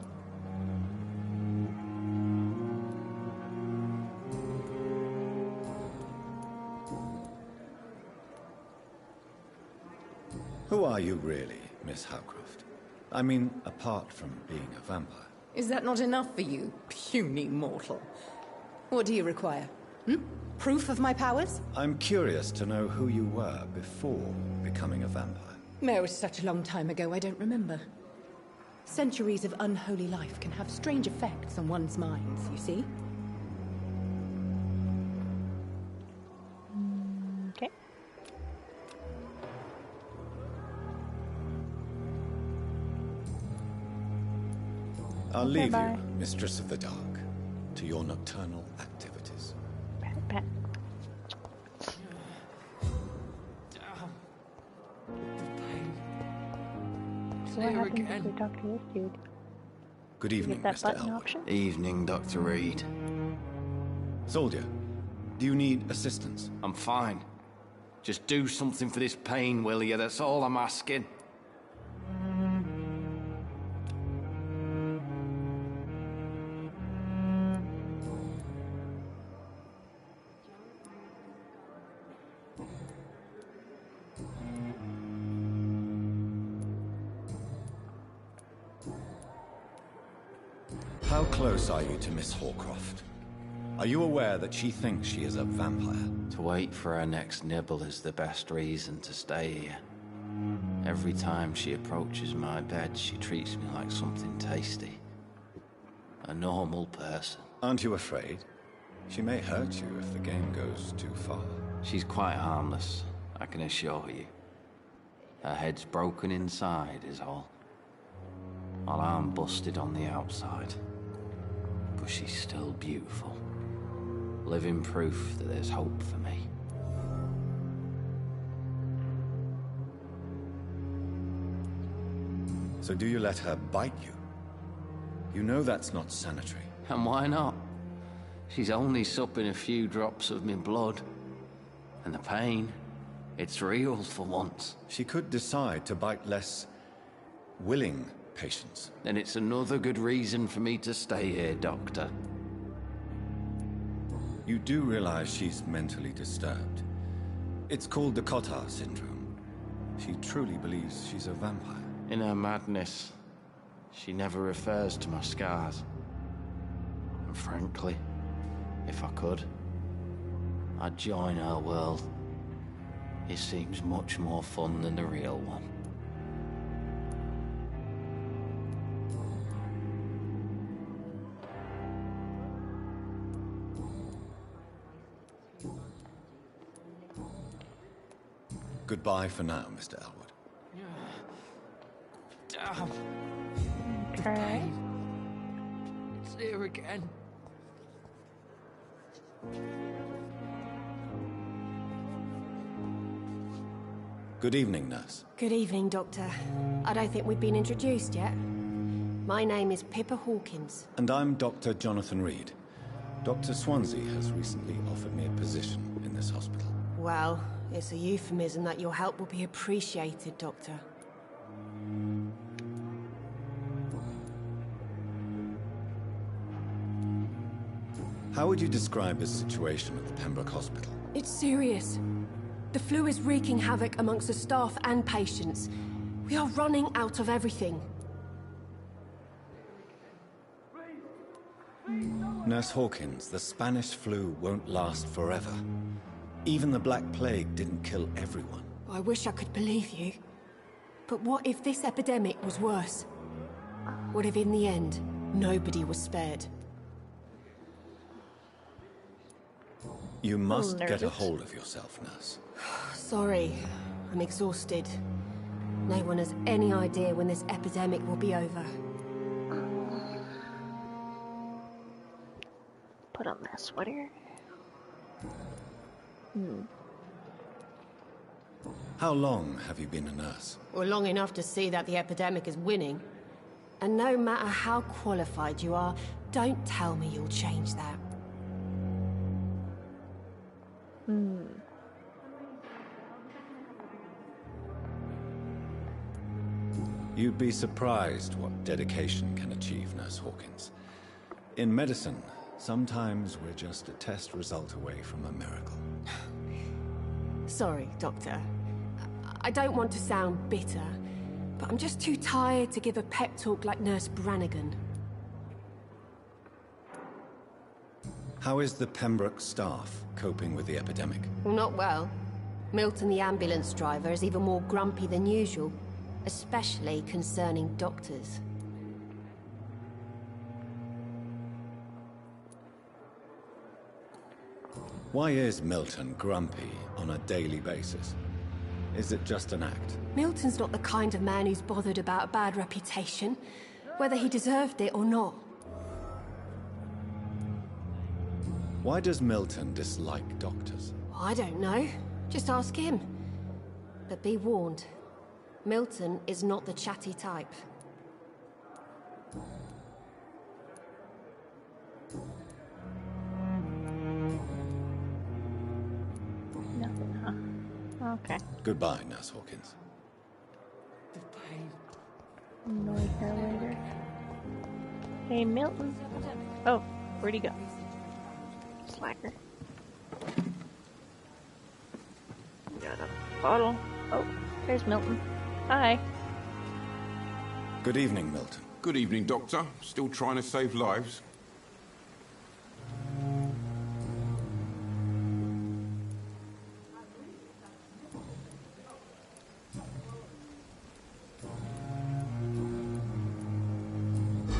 E: Who are you really, Miss Howcroft? I mean, apart from being a vampire.
B: Is that not enough for you, puny mortal? What do you require? Hmm? Proof of my powers?
E: I'm curious to know who you were before becoming a vampire.
B: It was such a long time ago, I don't remember. Centuries of unholy life can have strange effects on one's minds, you see?
A: Okay.
E: I'll leave
A: Bye-bye.
E: you, Mistress of the Dark, to your nocturnal activities.
A: Pat, pat. So what happens if we talk to this dude?
E: Good
A: You
E: evening,
A: get that
E: Mr.
A: button
E: Elwood.
A: option?
M: Evening, Dr. Reed.
E: Soldier, do you need assistance?
M: I'm fine. Just do something for this pain, will you? That's all I'm asking.
E: How close are you to Miss Hawcroft? Are you aware that she thinks she is a vampire?
M: To wait for her next nibble is the best reason to stay here. Every time she approaches my bed, she treats me like something tasty. A normal person.
E: Aren't you afraid? She may hurt you if the game goes too far.
M: She's quite harmless, I can assure you. Her head's broken inside is all. While I'm busted on the outside. But she's still beautiful. Living proof that there's hope for me.
E: So do you let her bite you? You know that's not sanitary.
M: And why not? She's only supping a few drops of me blood. And the pain, it's real for once.
E: She could decide to bite less willing patients.
M: Then it's another good reason for me to stay here, Doctor.
E: You do realize she's mentally disturbed. It's called the Cotard syndrome. She truly believes she's a vampire.
M: In her madness, she never refers to my scars. And frankly, if I could, I'd join her world. It seems much more fun than the real one.
E: Goodbye for now, Mr. Elwood.
A: Okay.
M: It's here again.
E: Good evening, nurse.
O: Good evening, Doctor. I don't think we've been introduced yet. My name is Pippa Hawkins.
E: And I'm Dr. Jonathan Reed. Dr. Swansea has recently offered me a position in this hospital.
O: Well, it's a euphemism that your help will be appreciated, Doctor.
E: How would you describe the situation at the Pembroke Hospital?
O: It's serious. The flu is wreaking havoc amongst the staff and patients. We are running out of everything.
E: Nurse Hawkins, the Spanish flu won't last forever. Even the Black Plague didn't kill everyone.
O: I wish I could believe you. But what if this epidemic was worse? What if in the end, nobody was spared?
E: You must get a hold of yourself, nurse.
O: Sorry, I'm exhausted. No one has any idea when this epidemic will be over.
A: Put on that sweater.
E: How long have you been a nurse?
O: Well, long enough to see that the epidemic is winning. And no matter how qualified you are, don't tell me you'll change that.
E: You'd be surprised what dedication can achieve, Nurse Hawkins. In medicine, sometimes we're just a test result away from a miracle.
O: Sorry, Doctor. I don't want to sound bitter, but I'm just too tired to give a pep talk like Nurse Brannigan.
E: How is the Pembroke staff coping with the epidemic?
O: Well, not well. Milton, the ambulance driver, is even more grumpy than usual, especially concerning doctors.
E: Why is Milton grumpy on a daily basis? Is it just an act?
O: Milton's not the kind of man who's bothered about a bad reputation, whether he deserved it or not.
E: Why does Milton dislike doctors?
O: I don't know. Just ask him. But be warned, Milton is not the chatty type.
A: Nothing, huh? Okay.
E: Goodbye, Nurse Hawkins.
A: Annoy her later. Hey, Milton. Oh, where'd he go? Slacker. Got a bottle. Oh, there's Milton. Hi.
E: Good evening, Milton.
L: Good evening, Doctor. Still trying to save lives?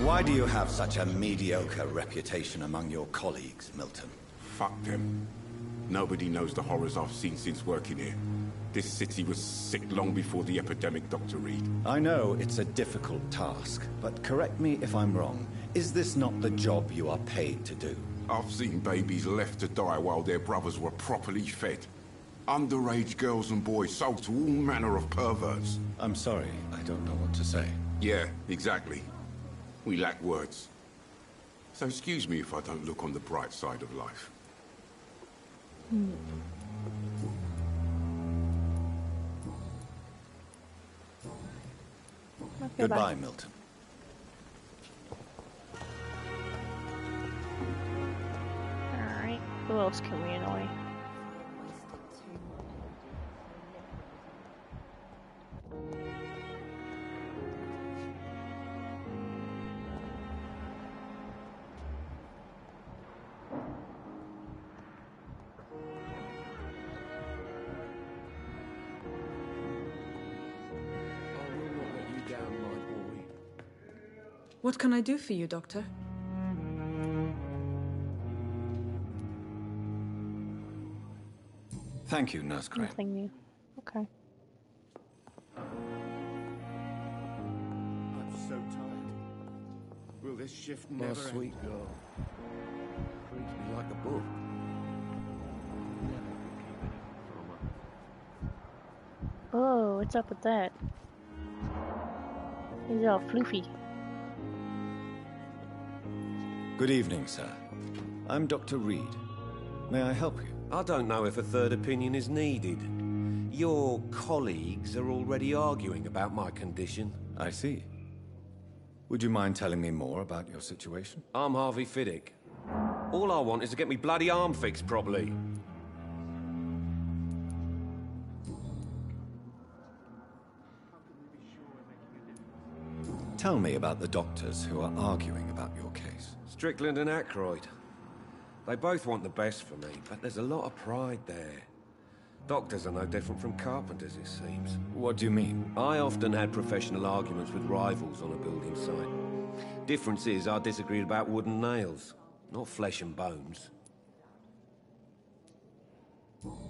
E: Why do you have such a mediocre reputation among your colleagues, Milton?
L: Fuck them. Nobody knows the horrors I've seen since working here. This city was sick long before the epidemic, Dr. Reed.
E: I know it's a difficult task, but correct me if I'm wrong. Is this not the job you are paid to do?
L: I've seen babies left to die while their brothers were properly fed. Underage girls and boys sold to all manner of perverts.
E: I'm sorry, I don't know what to say.
L: Yeah, exactly. We lack words. So excuse me if I don't look on the bright side of life.
A: Okay,
E: Goodbye, Milton.
A: Alright, who else can we annoy?
K: What can I do for you, Doctor?
E: Thank you, Nurse Crane.
A: Nothing new. Okay.
G: I'm so tired. Will this shift never end?
F: Sweet girl.
G: Treats me like a book.
A: Oh, what's up with that? He's all floofy.
E: Good evening, sir. I'm Dr. Reed. May I help you?
F: I don't know if a third opinion is needed. Your colleagues are already arguing about my condition.
E: I see. Would you mind telling me more about your situation?
F: I'm Harvey Fiddick. All I want is to get me bloody arm fixed properly.
E: Tell me about the doctors who are arguing about your case.
F: Strickland and Aykroyd. They both want the best for me, but there's a lot of pride there. Doctors are no different from carpenters, it seems.
E: What do you mean?
F: I often had professional arguments with rivals on a building site. Difference is, I disagreed about wood and nails, not flesh and bones.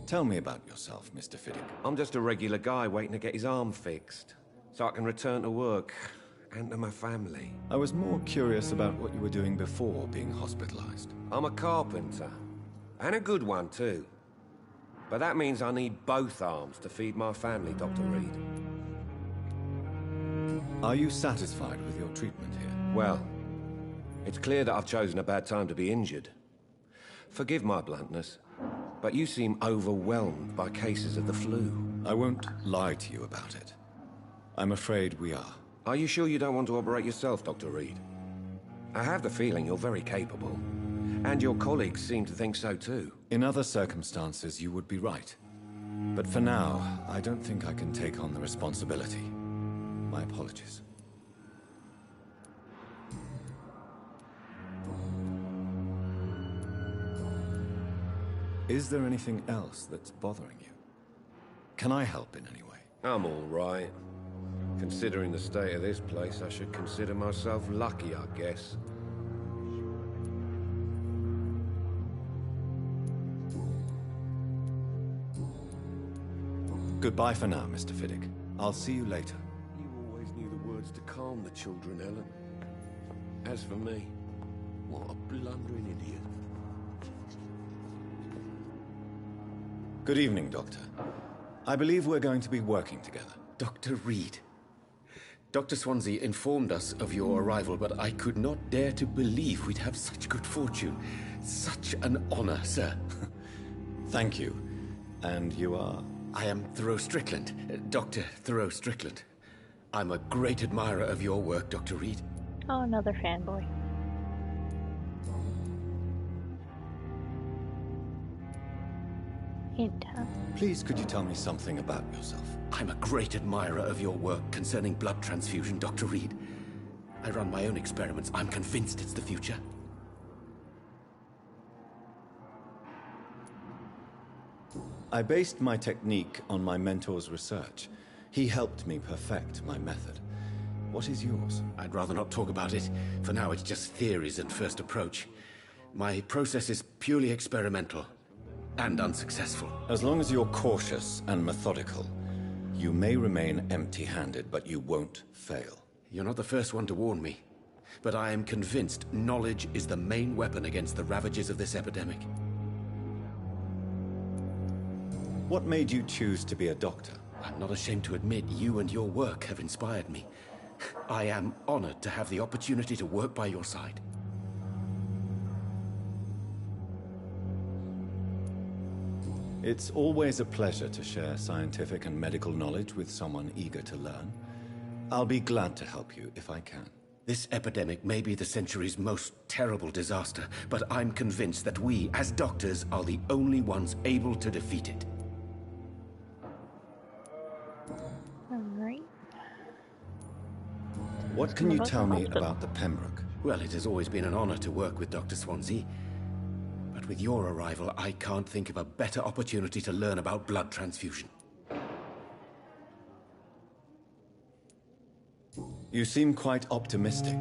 E: Tell me about yourself, Mr. Fiddick.
F: I'm just a regular guy waiting to get his arm fixed, so I can return to work and to my family.
E: I was more curious about what you were doing before being hospitalized.
F: I'm a carpenter, and a good one too. But that means I need both arms to feed my family, Dr. Reed.
E: Are you satisfied with your treatment here?
F: Well, it's clear that I've chosen a bad time to be injured. Forgive my bluntness, but you seem overwhelmed by cases of the flu.
E: I won't lie to you about it. I'm afraid we are.
F: Are you sure you don't want to operate yourself, Dr. Reed? I have the feeling you're very capable. And your colleagues seem to think so too.
E: In other circumstances, you would be right. But for now, I don't think I can take on the responsibility. My apologies. Is there anything else that's bothering you? Can I help in any way?
F: I'm all right. Considering the state of this place, I should consider myself lucky, I guess.
E: Goodbye for now, Mr. Fiddick. I'll see you later.
F: You always knew the words to calm the children, Ellen. As for me, what a blundering idiot.
E: Good evening, Doctor. I believe we're going to be working together.
J: Dr. Reed. Dr. Swansea informed us of your arrival, but I could not dare to believe we'd have such good fortune. Such an honor, sir.
E: Thank you. And you are?
J: I am Thoreau Strickland, Dr. Thoreau Strickland. I'm a great admirer of your work, Dr. Reed.
A: Oh, another fanboy. Hint, huh?
E: Please, could you tell me something about yourself?
J: I'm a great admirer of your work concerning blood transfusion, Dr. Reed. I run my own experiments. I'm convinced it's the future.
E: I based my technique on my mentor's research. He helped me perfect my method. What is yours?
J: I'd rather not talk about it. For now, it's just theories and first approach. My process is purely experimental and unsuccessful.
E: As long as you're cautious and methodical, you may remain empty-handed, but you won't fail.
J: You're not the first one to warn me, but I am convinced knowledge is the main weapon against the ravages of this epidemic.
E: What made you choose to be a doctor?
J: I'm not ashamed to admit you and your work have inspired me. I am honored to have the opportunity to work by your side.
E: It's always a pleasure to share scientific and medical knowledge with someone eager to learn. I'll be glad to help you if I can.
J: This epidemic may be the century's most terrible disaster, but I'm convinced that we, as doctors, are the only ones able to defeat it.
A: Alright.
E: What can you tell me about the Pembroke?
J: Well, it has always been an honor to work with Dr. Swansea. But with your arrival, I can't think of a better opportunity to learn about blood transfusion.
E: You seem quite optimistic.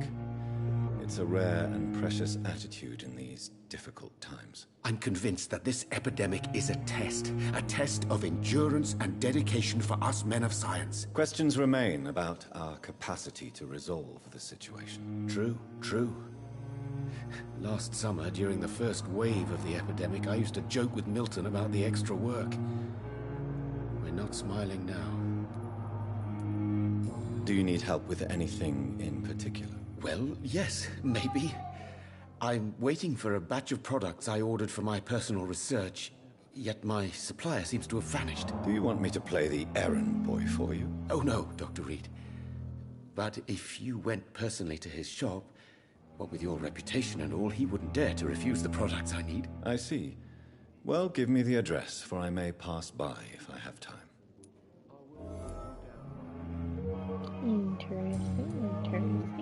E: It's a rare and precious attitude in these difficult times.
J: I'm convinced that this epidemic is a test of endurance and dedication for us men of science.
E: Questions remain about our capacity to resolve the situation.
J: True. Last summer, during the first wave of the epidemic, I used to joke with Milton about the extra work. We're not smiling now.
E: Do you need help with anything in particular?
J: Well, yes, maybe. I'm waiting for a batch of products I ordered for my personal research. Yet my supplier seems to have vanished.
E: Do you want me to play the errand boy for you?
J: Oh no, Dr. Reed. But if you went personally to his shop, what with your reputation and all, he wouldn't dare to refuse the products I need.
E: I see. Well, give me the address, for I may pass by if I have time.
A: Interesting.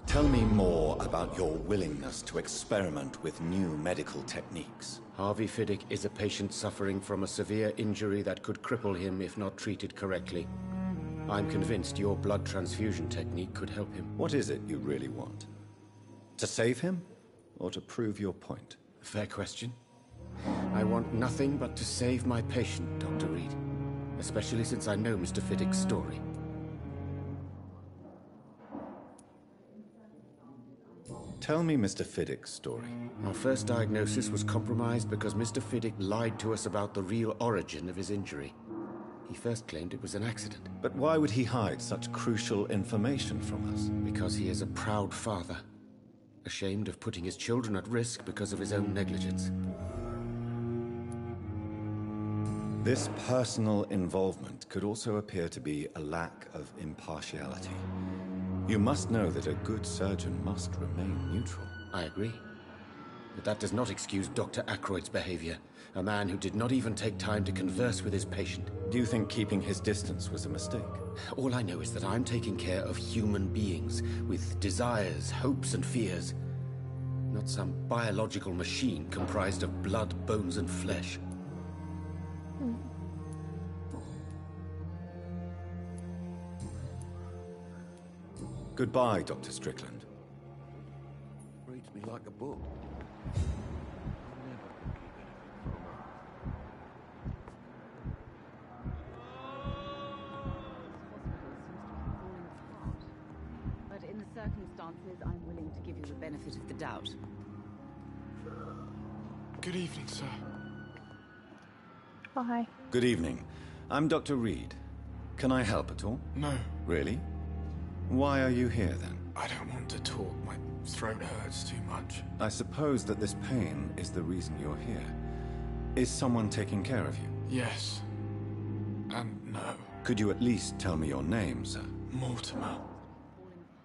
E: Tell me more about your willingness to experiment with new medical techniques.
J: Harvey Fiddick is a patient suffering from a severe injury that could cripple him if not treated correctly. I'm convinced your blood transfusion technique could help him.
E: What is it you really want? To save him, or to prove your point?
J: Fair question. I want nothing but to save my patient, Dr. Reed. Especially since I know Mr. Fiddick's story.
E: Tell me Mr. Fiddick's story.
J: Our first diagnosis was compromised because Mr. Fiddick lied to us about the real origin of his injury. He first claimed it was an accident.
E: But why would he hide such crucial information from us?
J: Because he is a proud father, ashamed of putting his children at risk because of his own negligence.
E: This personal involvement could also appear to be a lack of impartiality. You must know that a good surgeon must remain neutral.
J: I agree. But that does not excuse Dr. Ackroyd's behavior. A man who did not even take time to converse with his patient.
E: Do you think keeping his distance was a mistake?
J: All I know is that I'm taking care of human beings with desires, hopes, and fears. Not some biological machine comprised of blood, bones, and flesh.
E: Goodbye, Dr. Strickland.
F: Reads me like a book.
P: But in the circumstances, I'm willing to give you the benefit of the doubt.
H: Good evening, sir.
A: Oh, hi.
E: Good evening. I'm Dr. Reed. Can I help at all?
H: No.
E: Really? Why are you here, then?
H: I don't want to talk. My throat hurts too much.
E: I suppose that this pain is the reason you're here. Is someone taking care of you?
H: Yes. And no.
E: Could you at least tell me your name, sir?
H: Mortimer.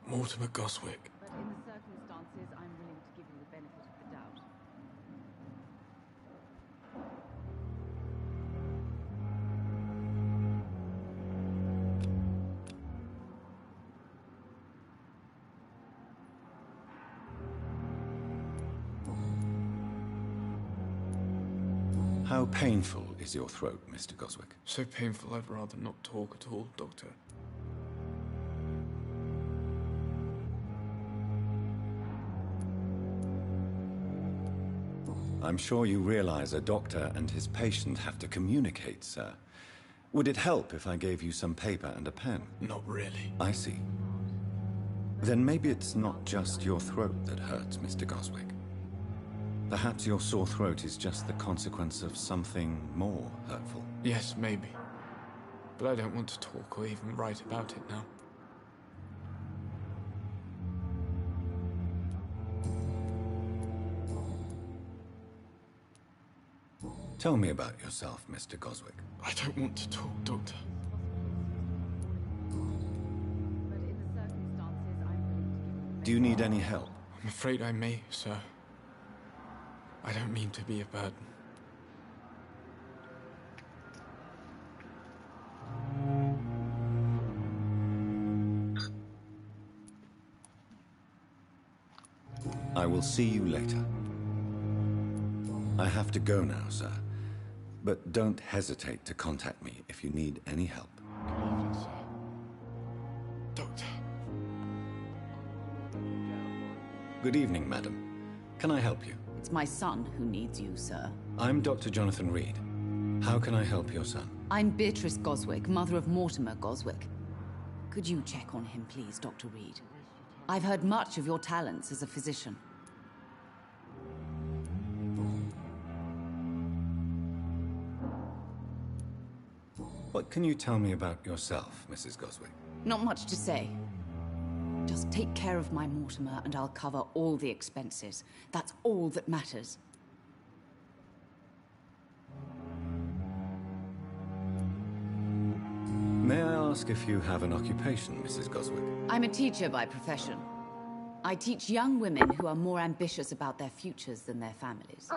H: Mortimer Goswick.
P: But in the circumstances, I'm willing to give you the benefit of the doubt.
E: How painful is your throat, Mr. Goswick?
H: So painful I'd rather not talk at all, Doctor.
E: I'm sure you realize a doctor and his patient have to communicate, sir. Would it help if I gave you some paper and a pen?
H: Not really.
E: I see. Then maybe it's not just your throat that hurts, Mr. Goswick. Perhaps your sore throat is just the consequence of something more hurtful.
H: Yes, maybe. But I don't want to talk or even write about it now.
E: Tell me about yourself, Mr. Goswick.
H: I don't want to talk, Doctor.
E: Do you need any help?
H: I'm afraid I may, sir. I don't mean to be a burden.
E: I will see you later. I have to go now, sir. But don't hesitate to contact me if you need any help.
H: Good evening, sir. Doctor.
E: Good evening, madam. Can I help you?
P: It's my son who needs you, sir.
E: I'm Dr. Jonathan Reed. How can I help your son?
P: I'm Beatrice Goswick, mother of Mortimer Goswick. Could you check on him, please, Dr. Reed? I've heard much of your talents as a physician.
E: What can you tell me about yourself, Mrs. Goswick?
P: Not much to say. Just take care of my Mortimer and I'll cover all the expenses. That's all that matters.
E: May I ask if you have an occupation, Mrs. Goswick?
P: I'm a teacher by profession. I teach young women who are more ambitious about their futures than their families.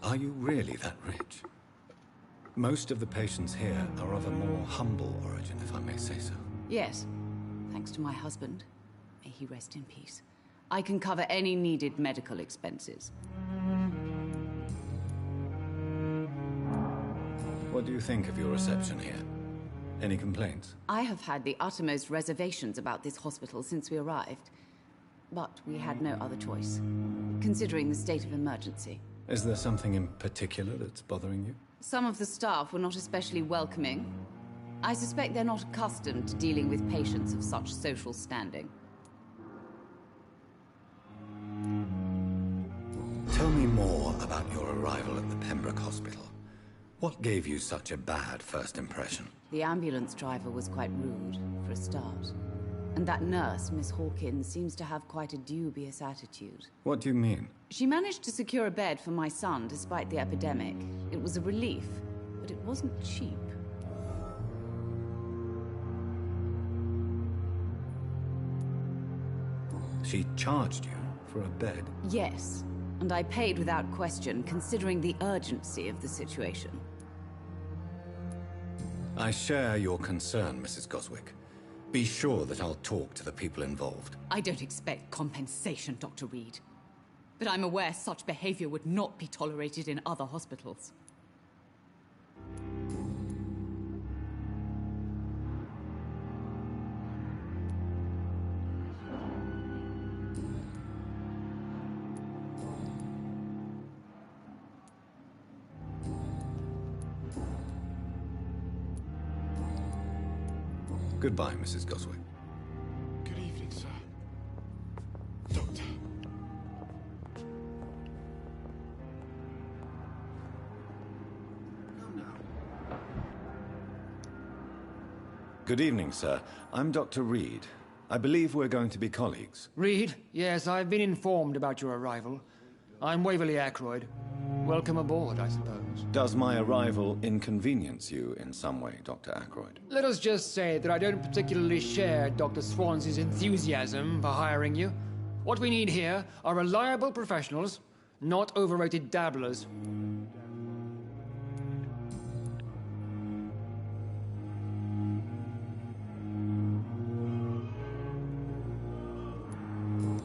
E: Are you really that rich? Most of the patients here are of a more humble origin, if I may say so.
P: Yes, thanks to my husband. May he rest in peace. I can cover any needed medical expenses.
E: What do you think of your reception here? Any complaints?
P: I have had the uttermost reservations about this hospital since we arrived. But we had no other choice, considering the state of emergency.
E: Is there something in particular that's bothering you?
P: Some of the staff were not especially welcoming. I suspect they're not accustomed to dealing with patients of such social standing.
E: Tell me more about your arrival at the Pembroke Hospital. What gave you such a bad first impression?
P: The ambulance driver was quite rude, for a start. And that nurse, Miss Hawkins, seems to have quite a dubious attitude.
E: What do you mean?
P: She managed to secure a bed for my son despite the epidemic. It was a relief, but it wasn't cheap.
E: She charged you for a bed?
P: Yes, and I paid without question, considering the urgency of the situation.
E: I share your concern, Mrs. Goswick. Be sure that I'll talk to the people involved.
P: I don't expect compensation, Dr. Reed. But I'm aware such behavior would not be tolerated in other hospitals.
E: Goodbye, Mrs. Goswick.
H: Good evening, sir. Doctor.
E: Good evening, sir. I'm Dr. Reed. I believe we're going to be colleagues.
Q: Reed? Yes, I've been informed about your arrival. I'm Waverly Ackroyd. Welcome aboard, I suppose.
E: Does my arrival inconvenience you in some way, Dr. Ackroyd?
Q: Let us just say that I don't particularly share Dr. Swansea's enthusiasm for hiring you. What we need here are reliable professionals, not overrated dabblers.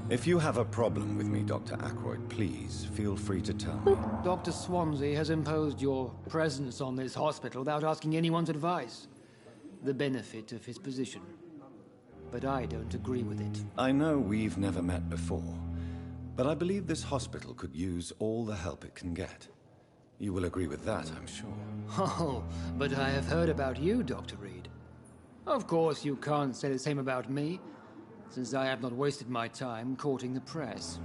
E: If you have a problem with me, Dr. Ackroyd, please feel free to tell me.
Q: Dr. Swansea has imposed your presence on this hospital without asking anyone's advice. The benefit of his position. But I don't agree with it.
E: I know we've never met before, but I believe this hospital could use all the help it can get. You will agree with that, I'm sure.
Q: Oh, but I have heard about you, Dr. Reed. Of course, you can't say the same about me, since I have not wasted my time courting the press.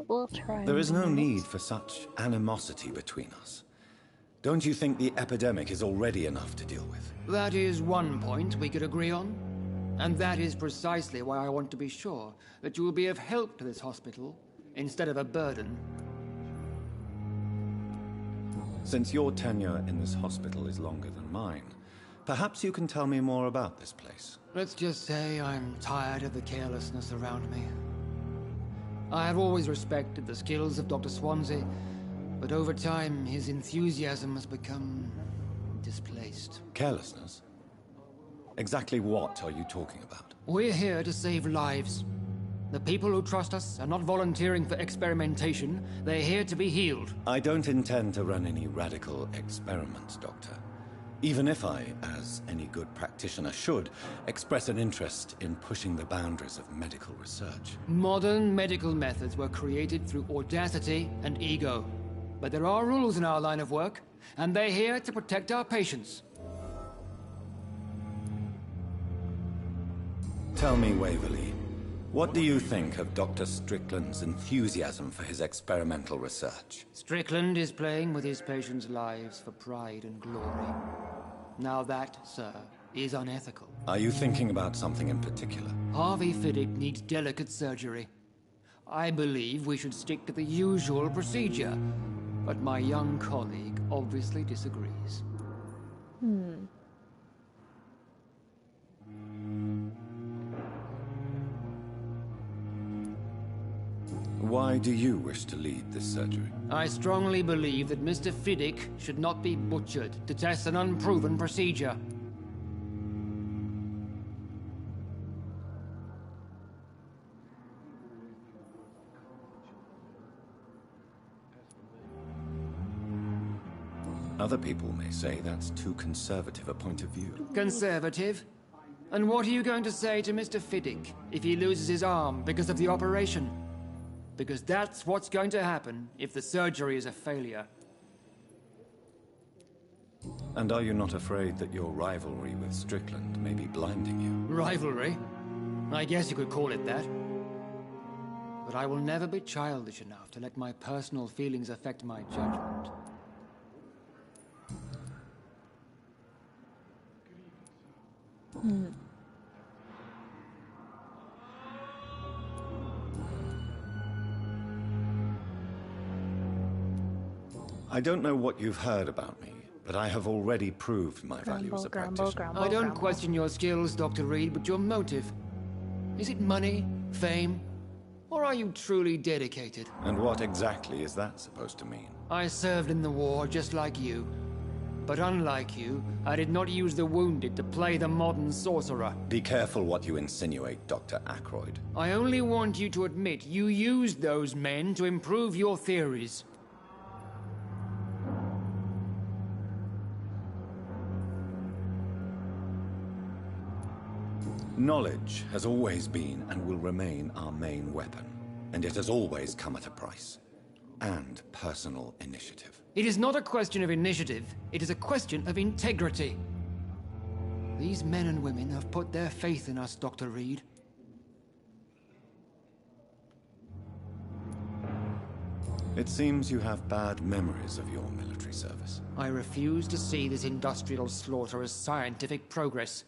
A: We'll try.
E: There is no need for such animosity between us. Don't you think the epidemic is already enough to deal with?
Q: That is one point we could agree on. And that is precisely why I want to be sure that you will be of help to this hospital, instead of a burden.
E: Since your tenure in this hospital is longer than mine, perhaps you can tell me more about this place.
Q: Let's just say I'm tired of the carelessness around me. I have always respected the skills of Dr. Swansea, but over time his enthusiasm has become displaced.
E: Carelessness? Exactly what are you talking about?
Q: We're here to save lives. The people who trust us are not volunteering for experimentation. They're here to be healed.
E: I don't intend to run any radical experiments, Doctor. Even if I, as any good practitioner should, express an interest in pushing the boundaries of medical research.
Q: Modern medical methods were created through audacity and ego. But there are rules in our line of work, and they're here to protect our patients.
E: Tell me, Waverly, what do you think of Dr. Strickland's enthusiasm for his experimental research?
Q: Strickland is playing with his patients' lives for pride and glory. Now that, sir, is unethical.
E: Are you thinking about something in particular?
Q: Harvey Fiddick needs delicate surgery. I believe we should stick to the usual procedure, but my young colleague obviously disagrees.
E: Why do you wish to lead this surgery?
Q: I strongly believe that Mr. Fiddick should not be butchered to test an unproven procedure.
E: Other people may say that's too conservative a point of view.
Q: Conservative? And what are you going to say to Mr. Fiddick if he loses his arm because of the operation? Because that's what's going to happen if the surgery is a failure.
E: And are you not afraid that your rivalry with Strickland may be blinding you?
Q: Rivalry? I guess you could call it that. But I will never be childish enough to let my personal feelings affect my judgment.
E: I don't know what you've heard about me, but I have already proved my value as a practitioner.
Q: I don't question your skills, Dr. Reed, but your motive. Is it money, fame, or are you truly dedicated?
E: And what exactly is that supposed to mean?
Q: I served in the war just like you. But unlike you, I did not use the wounded to play the modern sorcerer.
E: Be careful what you insinuate, Dr. Ackroyd.
Q: I only want you to admit you used those men to improve your theories.
E: Knowledge has always been and will remain our main weapon, and it has always come at a price. And personal initiative.
Q: It is not a question of initiative, it is a question of integrity. These men and women have put their faith in us, Dr. Reed.
E: It seems you have bad memories of your military service.
Q: I refuse to see this industrial slaughter as scientific progress.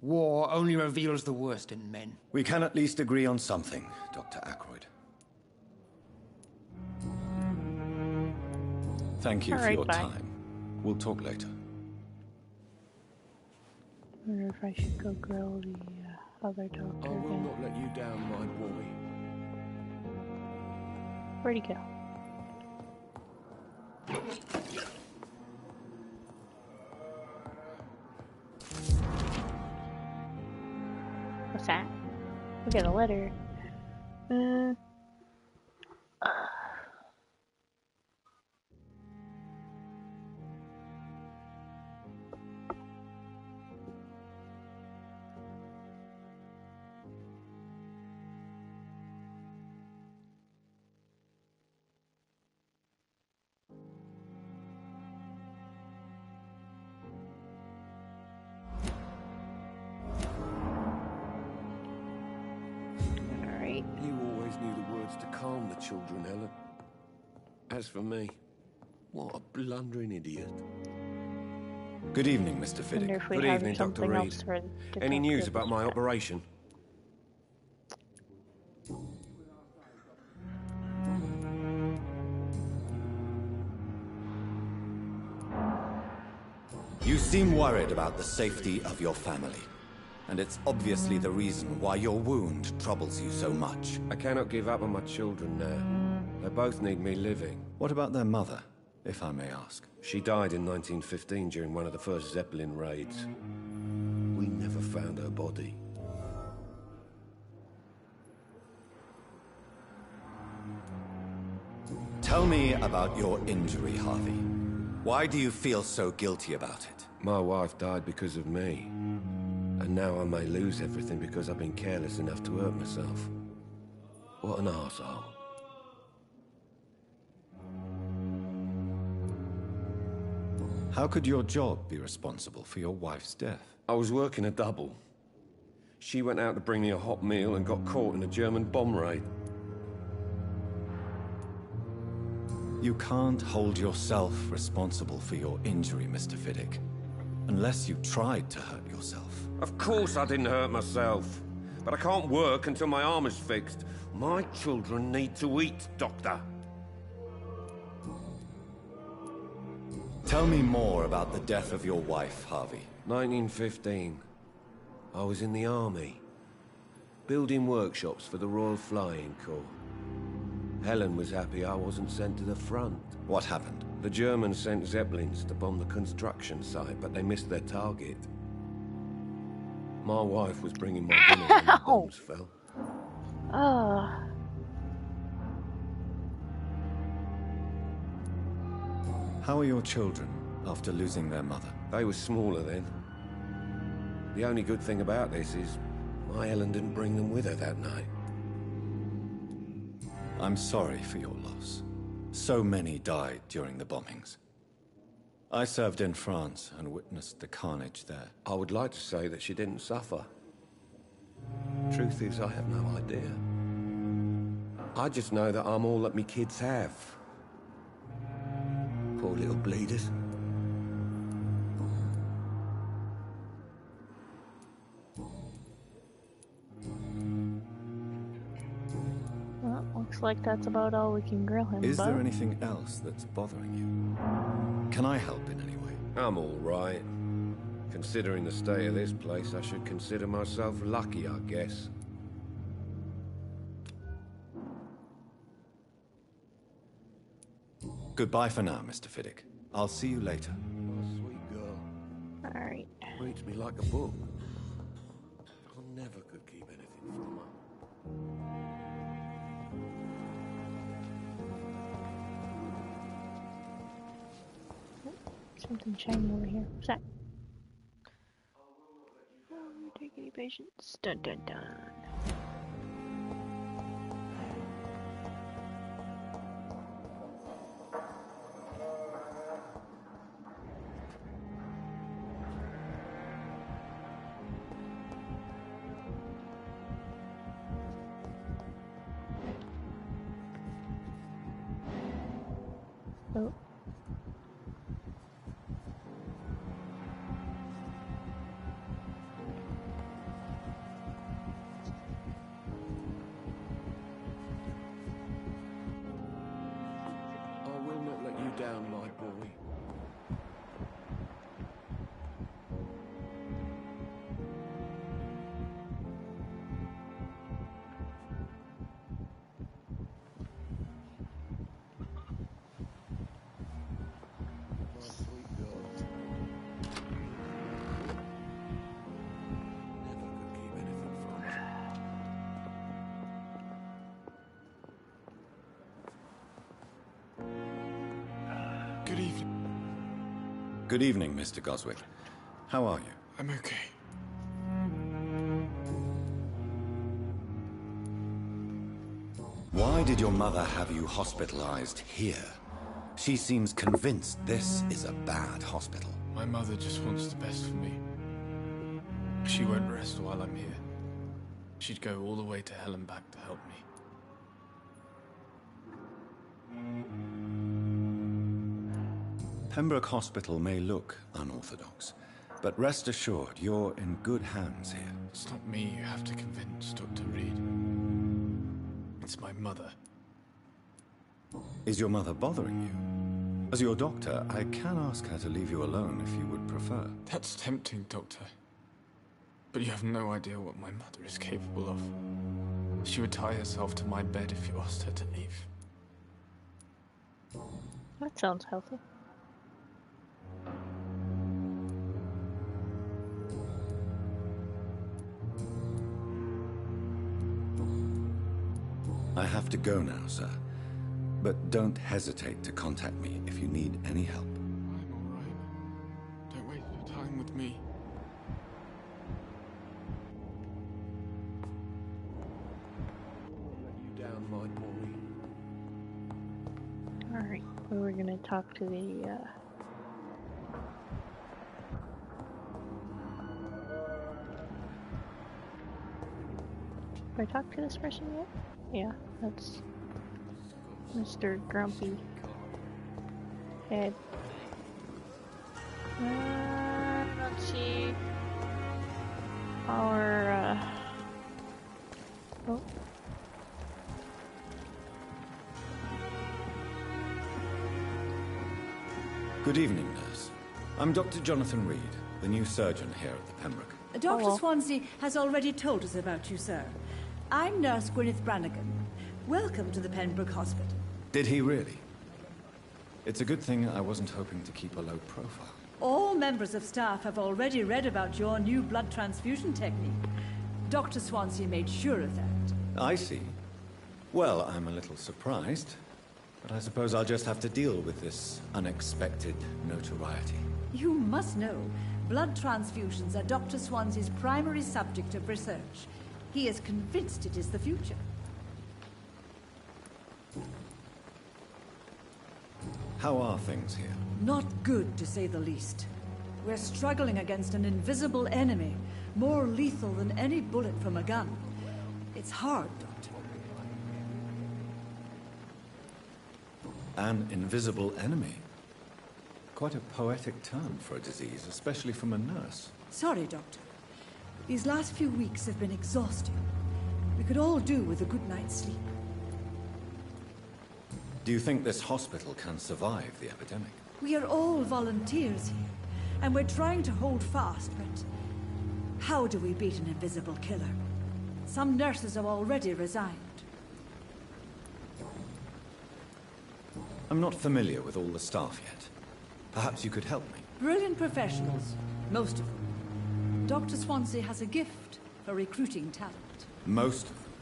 Q: War only reveals the worst in men.
E: We can at least agree on something, Dr. Ackroyd. Thank you for your time. We'll talk later.
A: I wonder if I should go grill the other doctor
F: I will
A: again.
F: not let you down, my boy.
A: Where'd he go? What's that? We got a letter.
F: You always knew the words to calm the children, Helen. As for me, what a blundering idiot.
E: Good evening, Mr. Fiddick.
F: Good evening, Dr. Reed. Any news about my operation?
E: You seem worried about the safety of your family. And it's obviously the reason why your wound troubles you so much.
F: I cannot give up on my children now. They both need me living.
E: What about their mother, if I may ask?
F: She died in 1915 during one of the first Zeppelin raids. We never found her body.
E: Tell me about your injury, Harvey. Why do you feel so guilty about it?
F: My wife died because of me. And now I may lose everything because I've been careless enough to hurt myself. What an arsehole.
E: How could your job be responsible for your wife's death?
F: I was working a double. She went out to bring me a hot meal and got caught in a German bomb raid.
E: You can't hold yourself responsible for your injury, Mr. Fiddick. Unless you tried to hurt yourself.
F: Of course I didn't hurt myself. But I can't work until my arm is fixed. My children need to eat, Doctor.
E: Tell me more about the death of your wife, Harvey.
F: 1915. I was in the army. Building workshops for the Royal Flying Corps. Helen was happy I wasn't sent to the front.
E: What happened?
F: The Germans sent Zeppelins to bomb the construction site, but they missed their target. My wife was bringing my dinner when the bombs fell.
E: How are your children after losing their mother?
F: They were smaller then. The only good thing about this is my Helen didn't bring them with her that night.
E: I'm sorry for your loss. So many died during the bombings. I served in France and witnessed the carnage there.
F: I would like to say that she didn't suffer. Truth is, I have no idea. I just know that I'm all that me kids have. Poor little bleeders.
A: Well, looks like that's about all we can grill him
E: Is
A: about.
E: there anything else that's bothering you? Can I help in any way?
F: I'm all right. Considering the state of this place, I should consider myself lucky, I guess.
E: Goodbye for now, Mr. Fiddick. I'll see you later.
F: My sweet girl.
A: Alright.
F: Reads me like a book. I never could keep anything from her.
A: Something shiny over here. What's that? Take any patience. Dun dun dun. Oh.
F: I will not let you down, my boy. My sweet girl. Never could keep anything from her.
H: Good evening.
E: Good evening, Mr. Goswick. How are you?
H: I'm okay.
E: Why did your mother have you hospitalized here? She seems convinced this is a bad hospital.
H: My mother just wants the best for me. She won't rest while I'm here. She'd go all the way to hell and back to help me.
E: Pembroke Hospital may look unorthodox, but rest assured you're in good hands here.
H: It's not me you have to convince, Dr. Reed. It's my mother.
E: Is your mother bothering you? As your doctor, I can ask her to leave you alone if you would prefer.
H: That's tempting, Doctor. But you have no idea what my mother is capable of. She would tie herself to my bed if you asked her to leave.
A: That sounds healthy.
E: I have to go now, sir. But don't hesitate to contact me if you need any help.
H: I'm all right. Don't waste your time with me.
F: Let you down, my boy.
A: Alright, we're gonna talk to the, Have I talked to this person yet? Yeah, that's Mr. Grumpy Head. Let's see. Our, oh.
E: Good evening, nurse. I'm Dr. Jonathan Reed, the new surgeon here at the Pembroke.
R: Dr. Swansea has already told us about you, sir. I'm Nurse Gwyneth Brannigan. Welcome to the Pembroke Hospital.
E: Did he really? It's a good thing I wasn't hoping to keep a low profile.
R: All members of staff have already read about your new blood transfusion technique. Dr. Swansea made sure of that.
E: I see. Well, I'm a little surprised, but I suppose I'll just have to deal with this unexpected notoriety.
R: You must know, blood transfusions are Dr. Swansea's primary subject of research. He is convinced it is the future.
E: How are things here?
R: Not good, to say the least. We're struggling against an invisible enemy, more lethal than any bullet from a gun. It's hard, Doctor.
E: An invisible enemy? Quite a poetic term for a disease, especially from a nurse.
R: Sorry, Doctor. These last few weeks have been exhausting. We could all do with a good night's sleep.
E: Do you think this hospital can survive the epidemic?
R: We are all volunteers here, and we're trying to hold fast, but how do we beat an invisible killer? Some nurses have already resigned.
E: I'm not familiar with all the staff yet. Perhaps you could help me.
R: Brilliant professionals, most of them. Dr. Swansea has a gift for recruiting talent.
E: Most of them.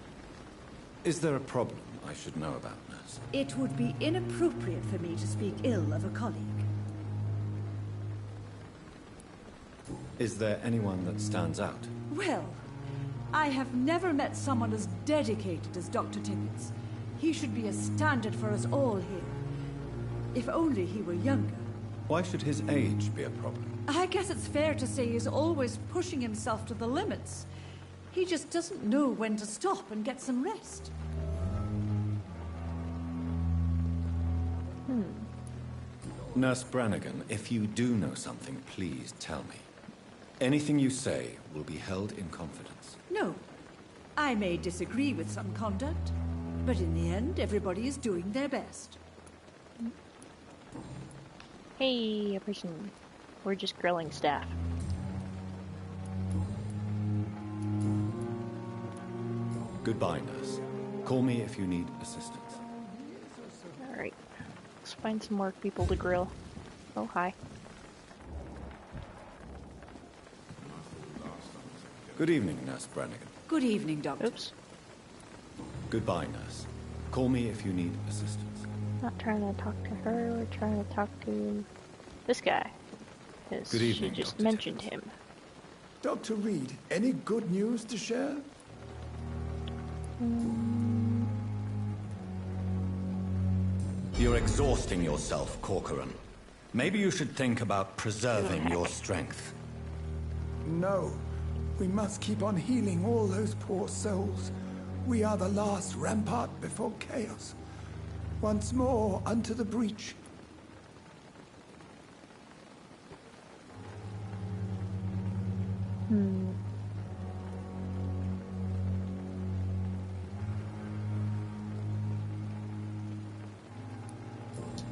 E: Is there a problem I should know about, nurse?
R: It would be inappropriate for me to speak ill of a colleague.
E: Is there anyone that stands out?
R: Well, I have never met someone as dedicated as Dr. Tippett. He should be a standard for us all here. If only he were younger.
E: Why should his age be a problem?
R: I guess it's fair to say he's always pushing himself to the limits. He just doesn't know when to stop and get some rest.
E: Nurse Brannigan, if you do know something, please tell me. Anything you say will be held in confidence.
R: No. I may disagree with some conduct, but in the end, everybody is doing their best.
A: Hey, a person. We're just grilling staff.
E: Goodbye, nurse. Call me if you need assistance.
A: Alright. Let's find some more people to grill. Oh, hi.
E: Good evening, Nurse Brannigan.
R: Good evening, Doctor.
A: Oops.
E: Goodbye, nurse. Call me if you need assistance.
A: Not trying to talk to her, we're trying to talk to this guy. Because
E: Good evening,
A: she just
E: Dr.
A: mentioned him.
C: Dr. Reed, any good news to share?
E: You're exhausting yourself, Corcoran. Maybe you should think about preserving your strength.
C: No. We must keep on healing all those poor souls. We are the last rampart before chaos. Once more, unto the breach.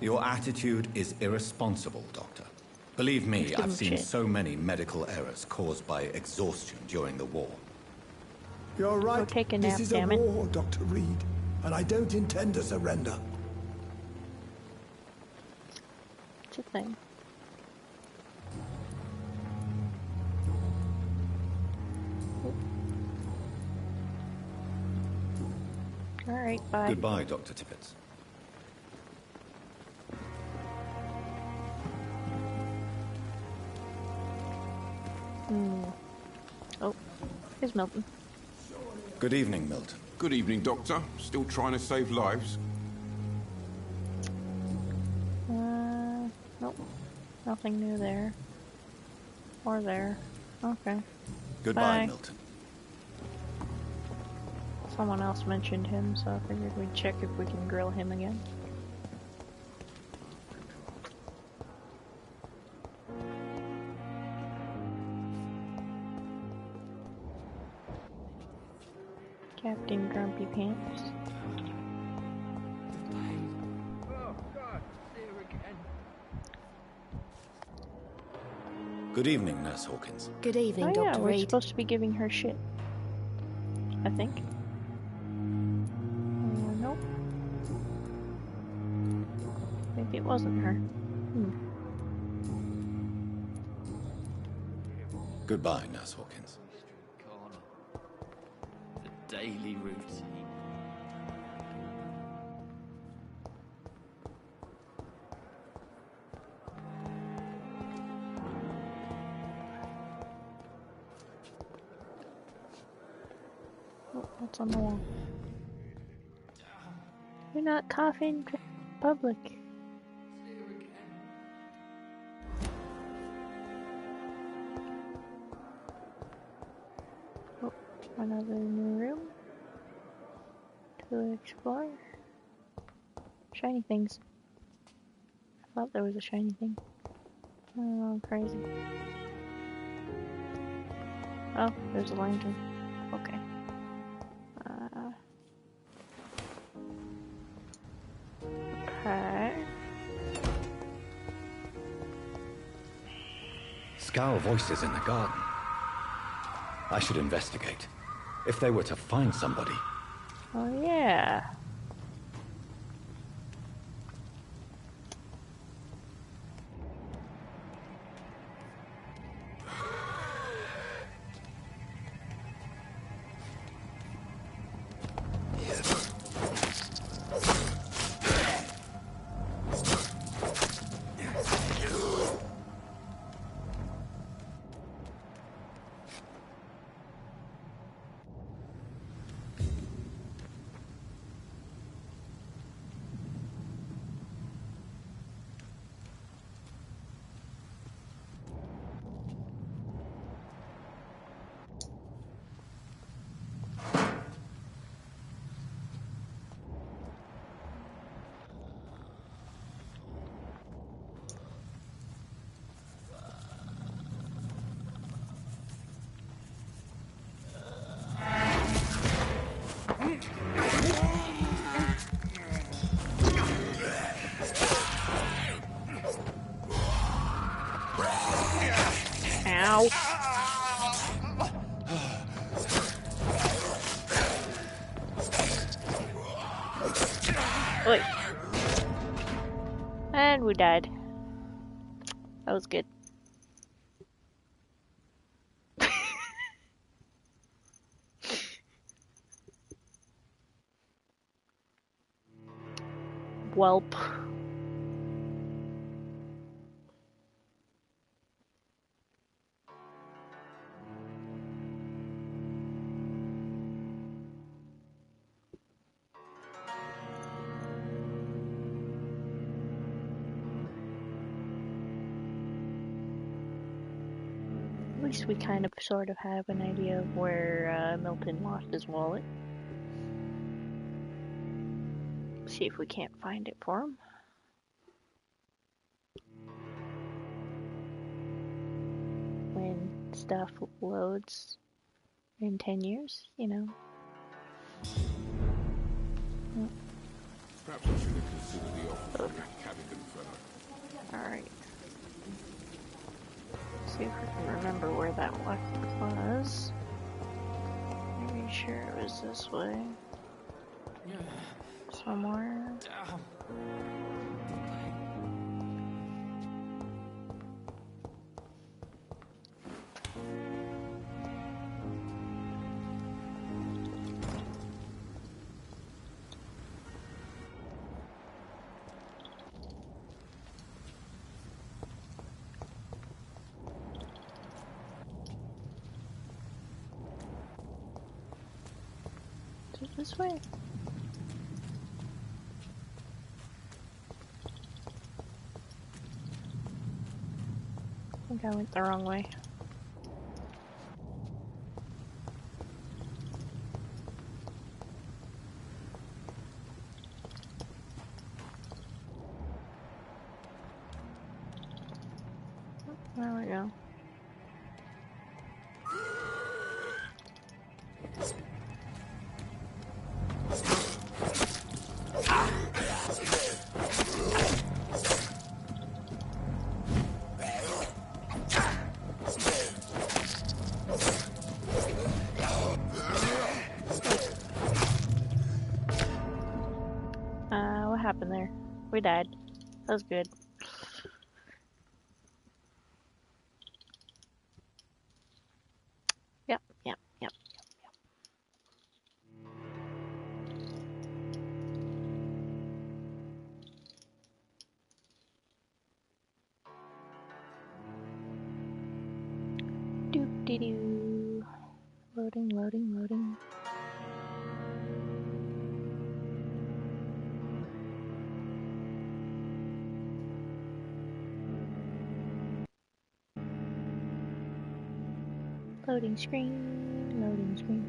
E: Your attitude is irresponsible, Doctor. Believe me, I've seen
A: shit.
E: so many medical errors caused by exhaustion during the war.
C: You're right.
A: take a
C: This
A: nap,
C: is
A: damn
C: a
A: it.
C: war, Dr. Reed, and I don't intend to surrender.
A: It's a thing. Alright, bye.
E: Goodbye, Dr. Tippett.
A: Oh, here's Milton.
E: Good evening, Milton.
L: Good evening, Doctor. Still trying to save lives?
A: Nope. Nothing new there. Or there. Okay.
E: Goodbye,
A: Bye.
E: Milton.
A: Someone else mentioned him, so I figured we'd check if we can grill him again. Captain Grumpy Pants.
G: Oh, God, there again.
E: Good evening, Nurse Hawkins.
O: Good evening,
A: Oh yeah,
O: Dr.
A: we're
O: Reed.
A: supposed to be giving her shit. I think. Nope. Maybe it wasn't her.
E: Goodbye, Nurse Hawkins.
N: The daily routine.
A: Oh, what's on the wall? You're not coughing in public. Oh, another new room to explore. Shiny things. I thought there was a shiny thing. Oh, crazy. Oh, there's a lantern. Okay. Okay.
E: Scowl voices in the garden. I should investigate. If they were to find somebody.
A: Oh yeah. Ow. Wait. And we died. That was good. Welp. At least we kind of sort of have an idea of where Milton lost his wallet. See if we can't find it for him. When stuff loads in 10 years, you know.
L: Perhaps I should have considered the offer from that Cadogan fellow.
A: Alright. See if we can remember where that was. Pretty sure it was this way. Somewhere. Is it this way? I think I went the wrong way. There we go. What happened there? We died. That was good. Yep, yep, yep. Doop dee doo. Loading, loading, loading. Loading screen, loading screen.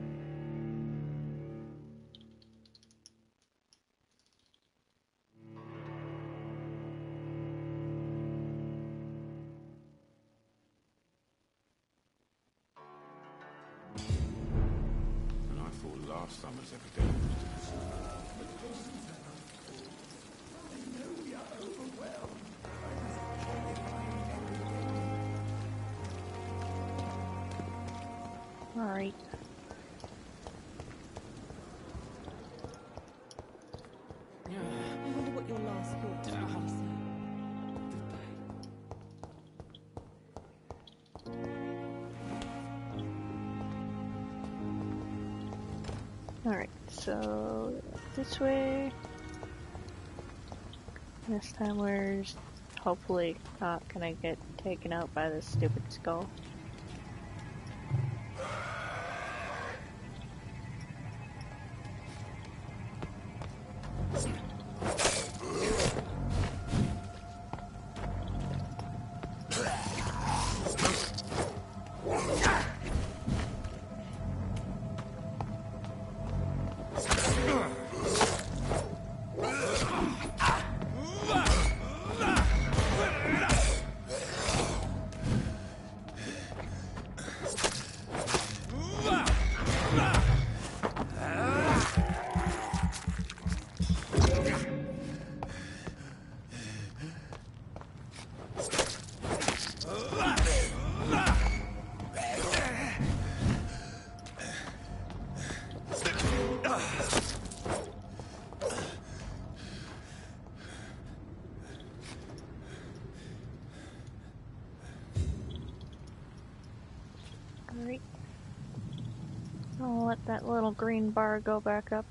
L: And I thought last summer's epidemic was
A: Alright.
B: I wonder what your last thought was.
A: Alright, so this way. This time we're hopefully not gonna get taken out by this stupid skull. Alright. I'll let that little green bar go back up.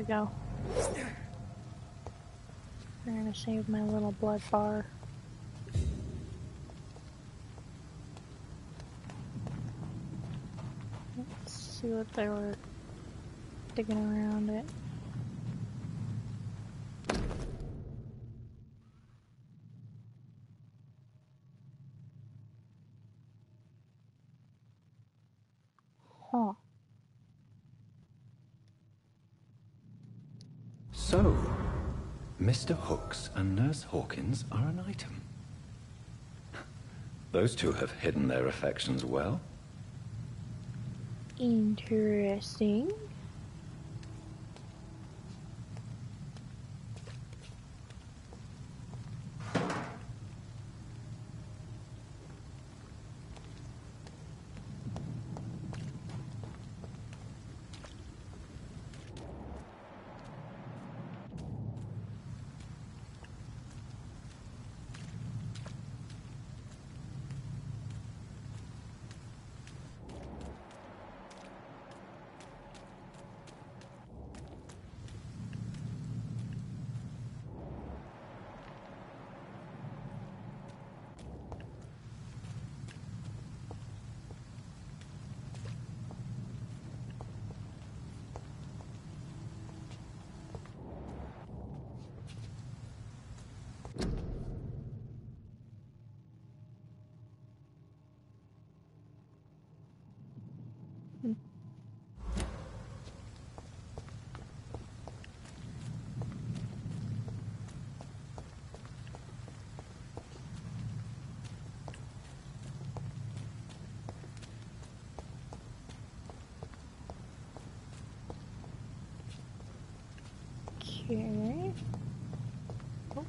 A: go. I'm gonna save my little blood bar. Let's see what they were digging around it. Huh.
E: So, Mr. Hooks and Nurse Hawkins are an item. Those two have hidden their affections well.
A: Interesting. Okay. Oh.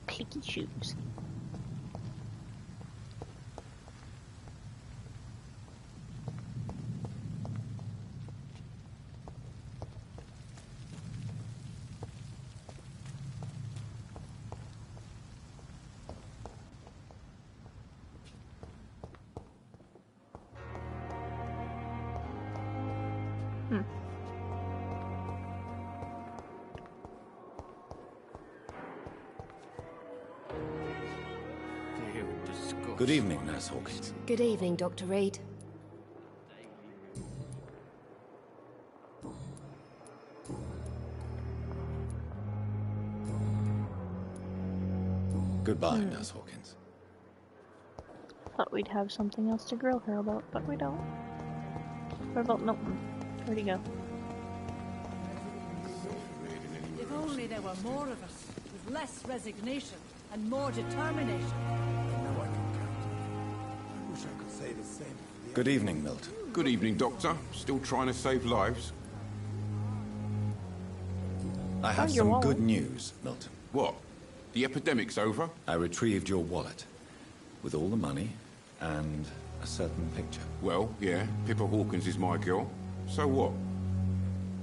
A: Picky shoes.
E: Good evening, Nurse Hawkins.
O: Good evening, Dr. Reed.
E: Goodbye, Nurse Hawkins.
A: Thought we'd have something else to grill her about, but we don't. What about Milton? Where'd he go?
R: If only there were more of us, with less resignation and more determination.
C: I know I can count. I wish I could say the same for the
E: Good evening, Milton.
L: Good evening, Doctor. Still trying to save lives?
E: I have
A: your
E: some
A: wallet.
E: good news, Milton.
L: What? The epidemic's over?
E: I retrieved your wallet with all the money and a certain picture.
L: Well, yeah, Pippa Hawkins is my girl. So what?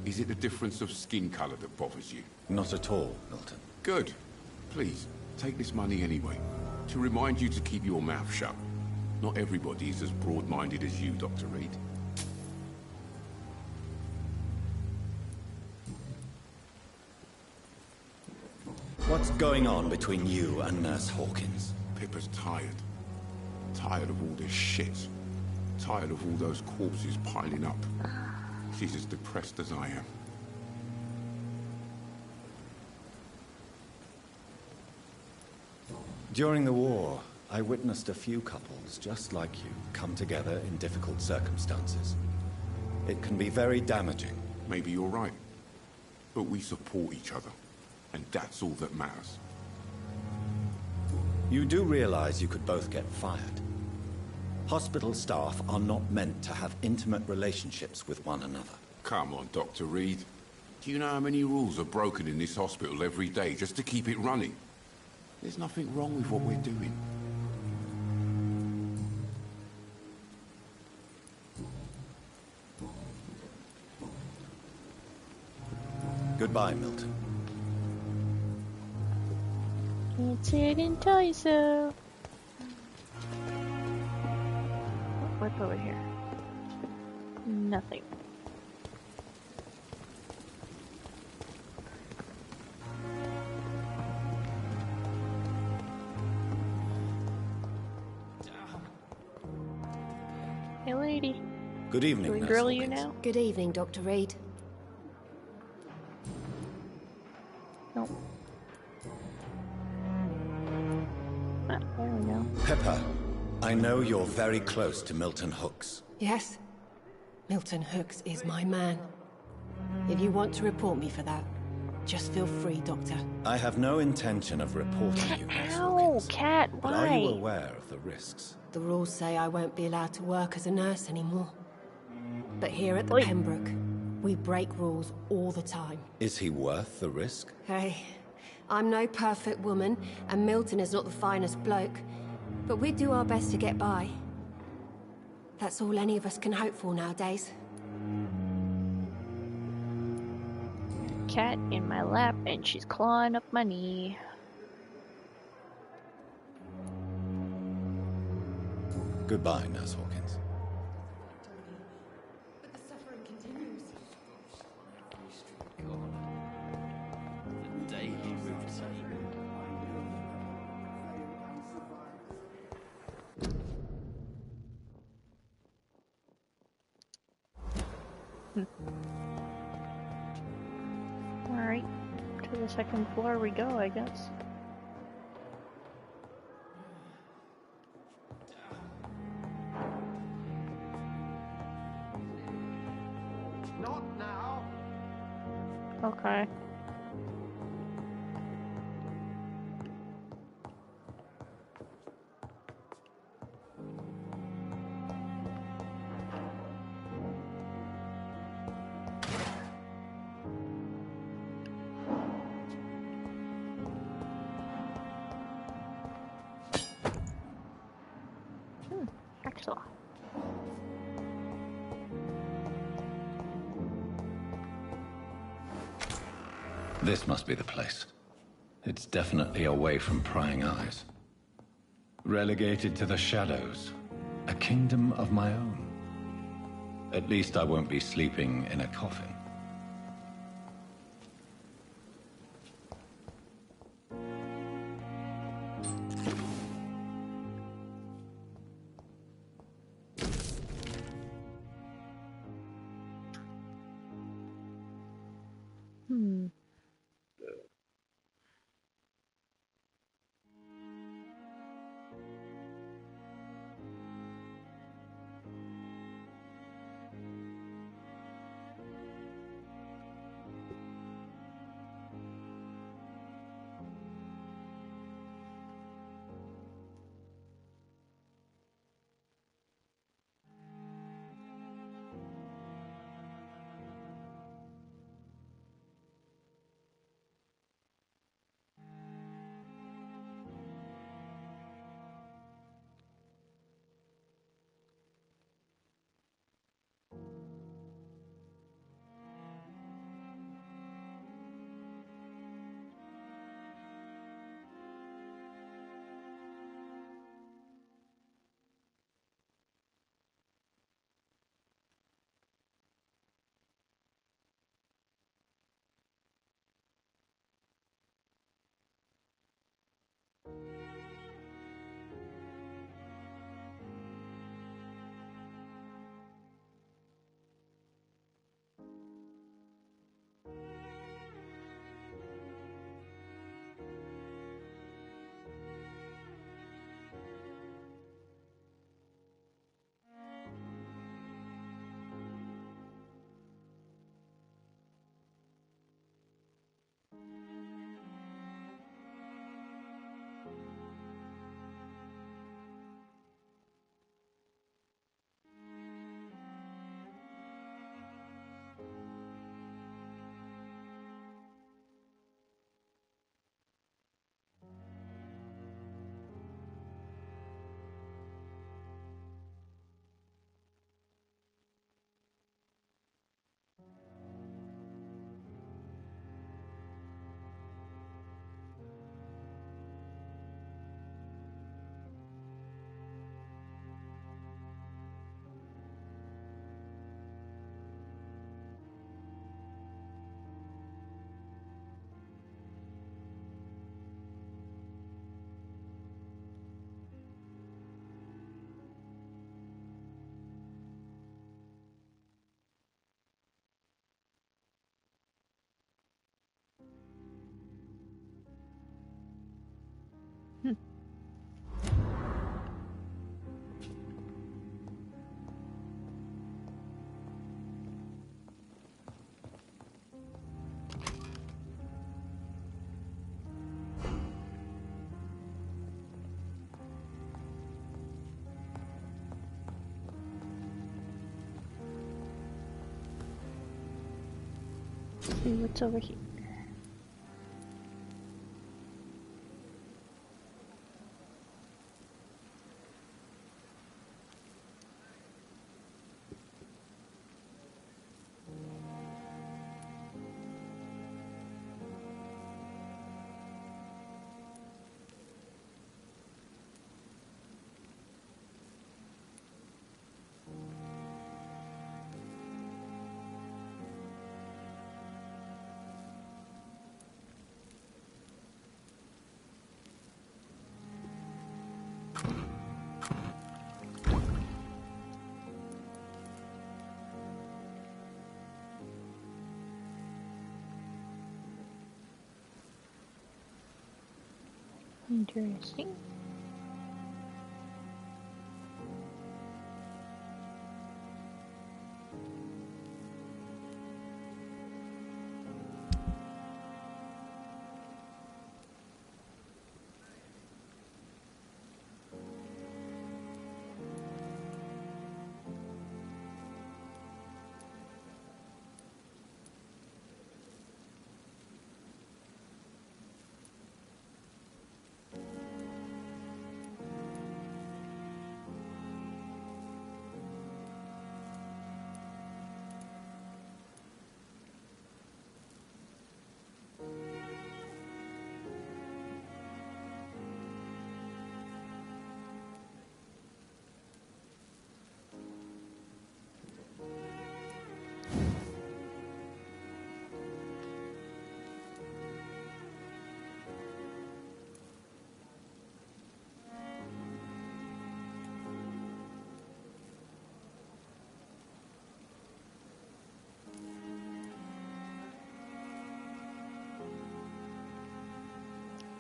L: Is it the difference of skin colour that bothers you?
E: Not at all, Milton.
L: Good. Please, take this money anyway. To remind you to keep your mouth shut. Not everybody is as broad-minded as you, Dr. Reed.
E: What's going on between you and Nurse Hawkins?
L: Pippa's tired. Tired of all this shit. Tired of all those corpses piling up. She's as depressed as I am.
E: During the war, I witnessed a few couples just like you come together in difficult circumstances. It can be very damaging.
L: Maybe you're right. But we support each other. And that's all that matters.
E: You do realize you could both get fired. Hospital staff are not meant to have intimate relationships with one another.
L: Come on, Dr. Reed. Do you know how many rules are broken in this hospital every day just to keep it running? There's nothing wrong with what we're doing.
E: Goodbye, Milton.
A: Can't sit and tell you so. What's over here? Nothing. Hey, lady.
E: Good evening,
A: Do we
E: Nurse
A: grill you
E: Hawkins.
A: now?
O: Good evening, Dr. Reed.
A: Nope. Ah, there we go.
E: Pepper, I know you're very close to Milton Hooks.
O: Yes? Milton Hooks is my man. If you want to report me for that, just feel free, Doctor.
E: I have no intention of reporting you, Nurse
A: Ow,
E: Hawkins.
A: cat,
E: But
A: why?
E: are you aware of the risks?
O: The rules say I won't be allowed to work as a nurse anymore. But here at the
A: Oi.
O: Pembroke, we break rules all the time.
E: Is he worth the risk?
O: Hey, I'm no perfect woman, and Milton is not the finest bloke. But we do our best to get by. That's all any of us can hope for nowadays.
A: Cat in my lap, and she's clawing up my knee.
E: Goodbye, Nurse Hawkins.
B: But the suffering continues.
M: The daily routine.
A: Alright, to the second floor we go, I guess.
F: Not now.
A: Okay. Excellent.
E: This must be the place. It's definitely away from prying eyes. Relegated to the shadows. A kingdom of my own. At least I won't be sleeping in a coffin.
A: Hmm. See what's over here. Interesting.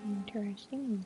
A: Interesting.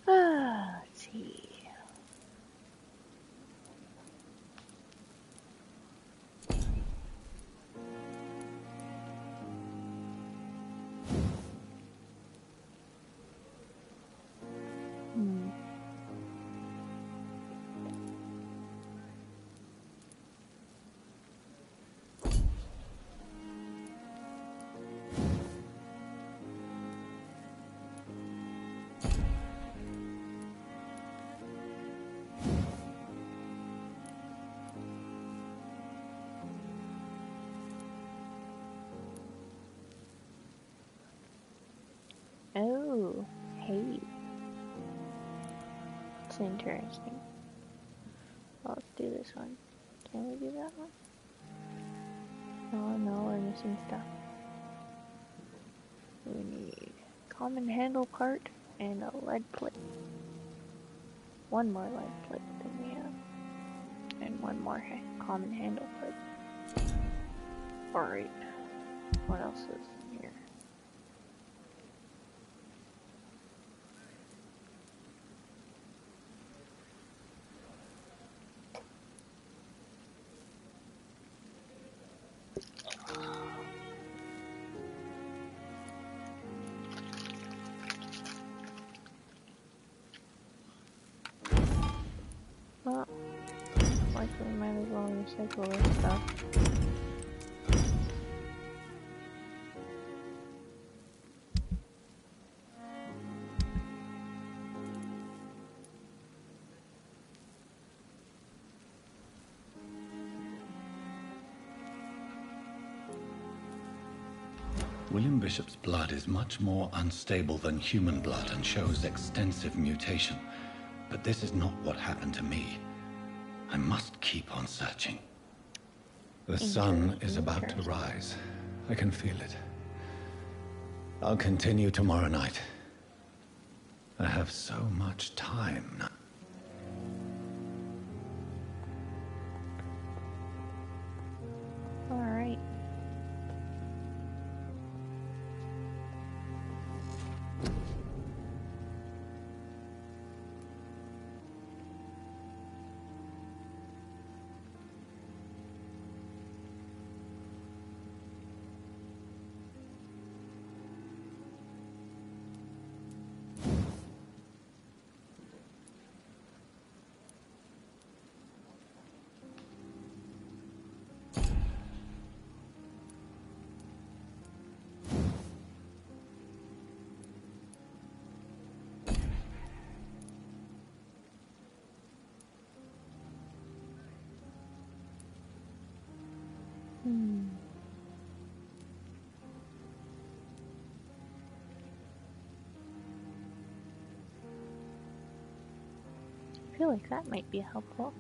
A: Let's see. Oh, hey. It's interesting. Let's do this one. Can we do that one? Oh no, we're missing stuff. We need common handle part and a lead plate. One more lead plate than we have. And one more common handle part. Alright. What else is in here? so we might as well recycle this stuff.
E: William Bishop's blood is much more unstable than human blood and shows extensive mutation. But this is not what happened to me. I must keep on searching. The sun is about to rise. I can feel it. I'll continue tomorrow night. I have so much time now.
A: All right. I feel like that might be helpful.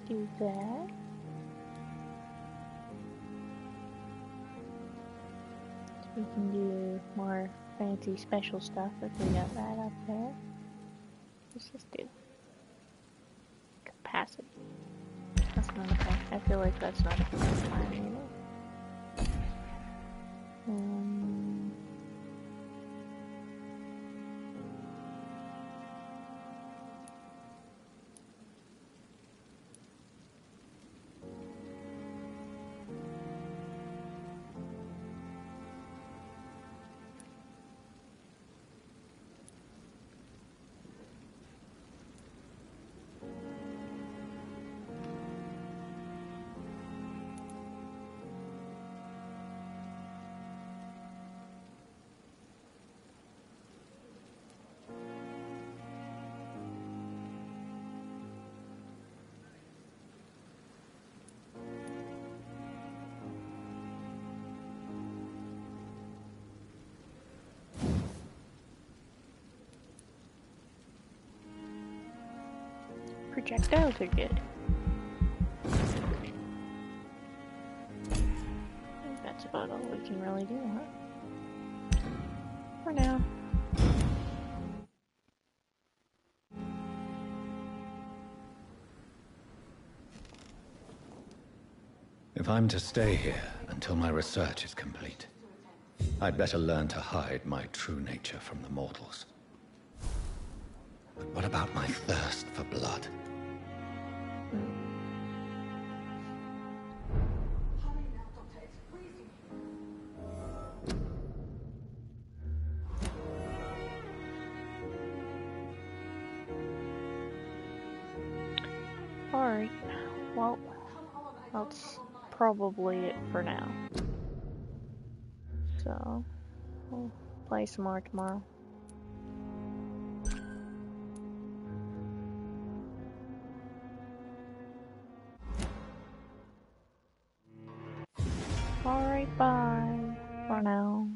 A: Do that. So we can do more fancy special stuff if we got that up there. Let's just do capacity. That's not okay. I feel like that's not a fun time either. Projectiles are good. I think that's about all we can really do, huh? For now.
E: If I'm to stay here until my research is complete, I'd better learn to hide my true nature from the mortals. But what about my thirst for blood?
A: Alright, well, that's probably it for now. So, we'll play some more tomorrow. Alright, bye for now.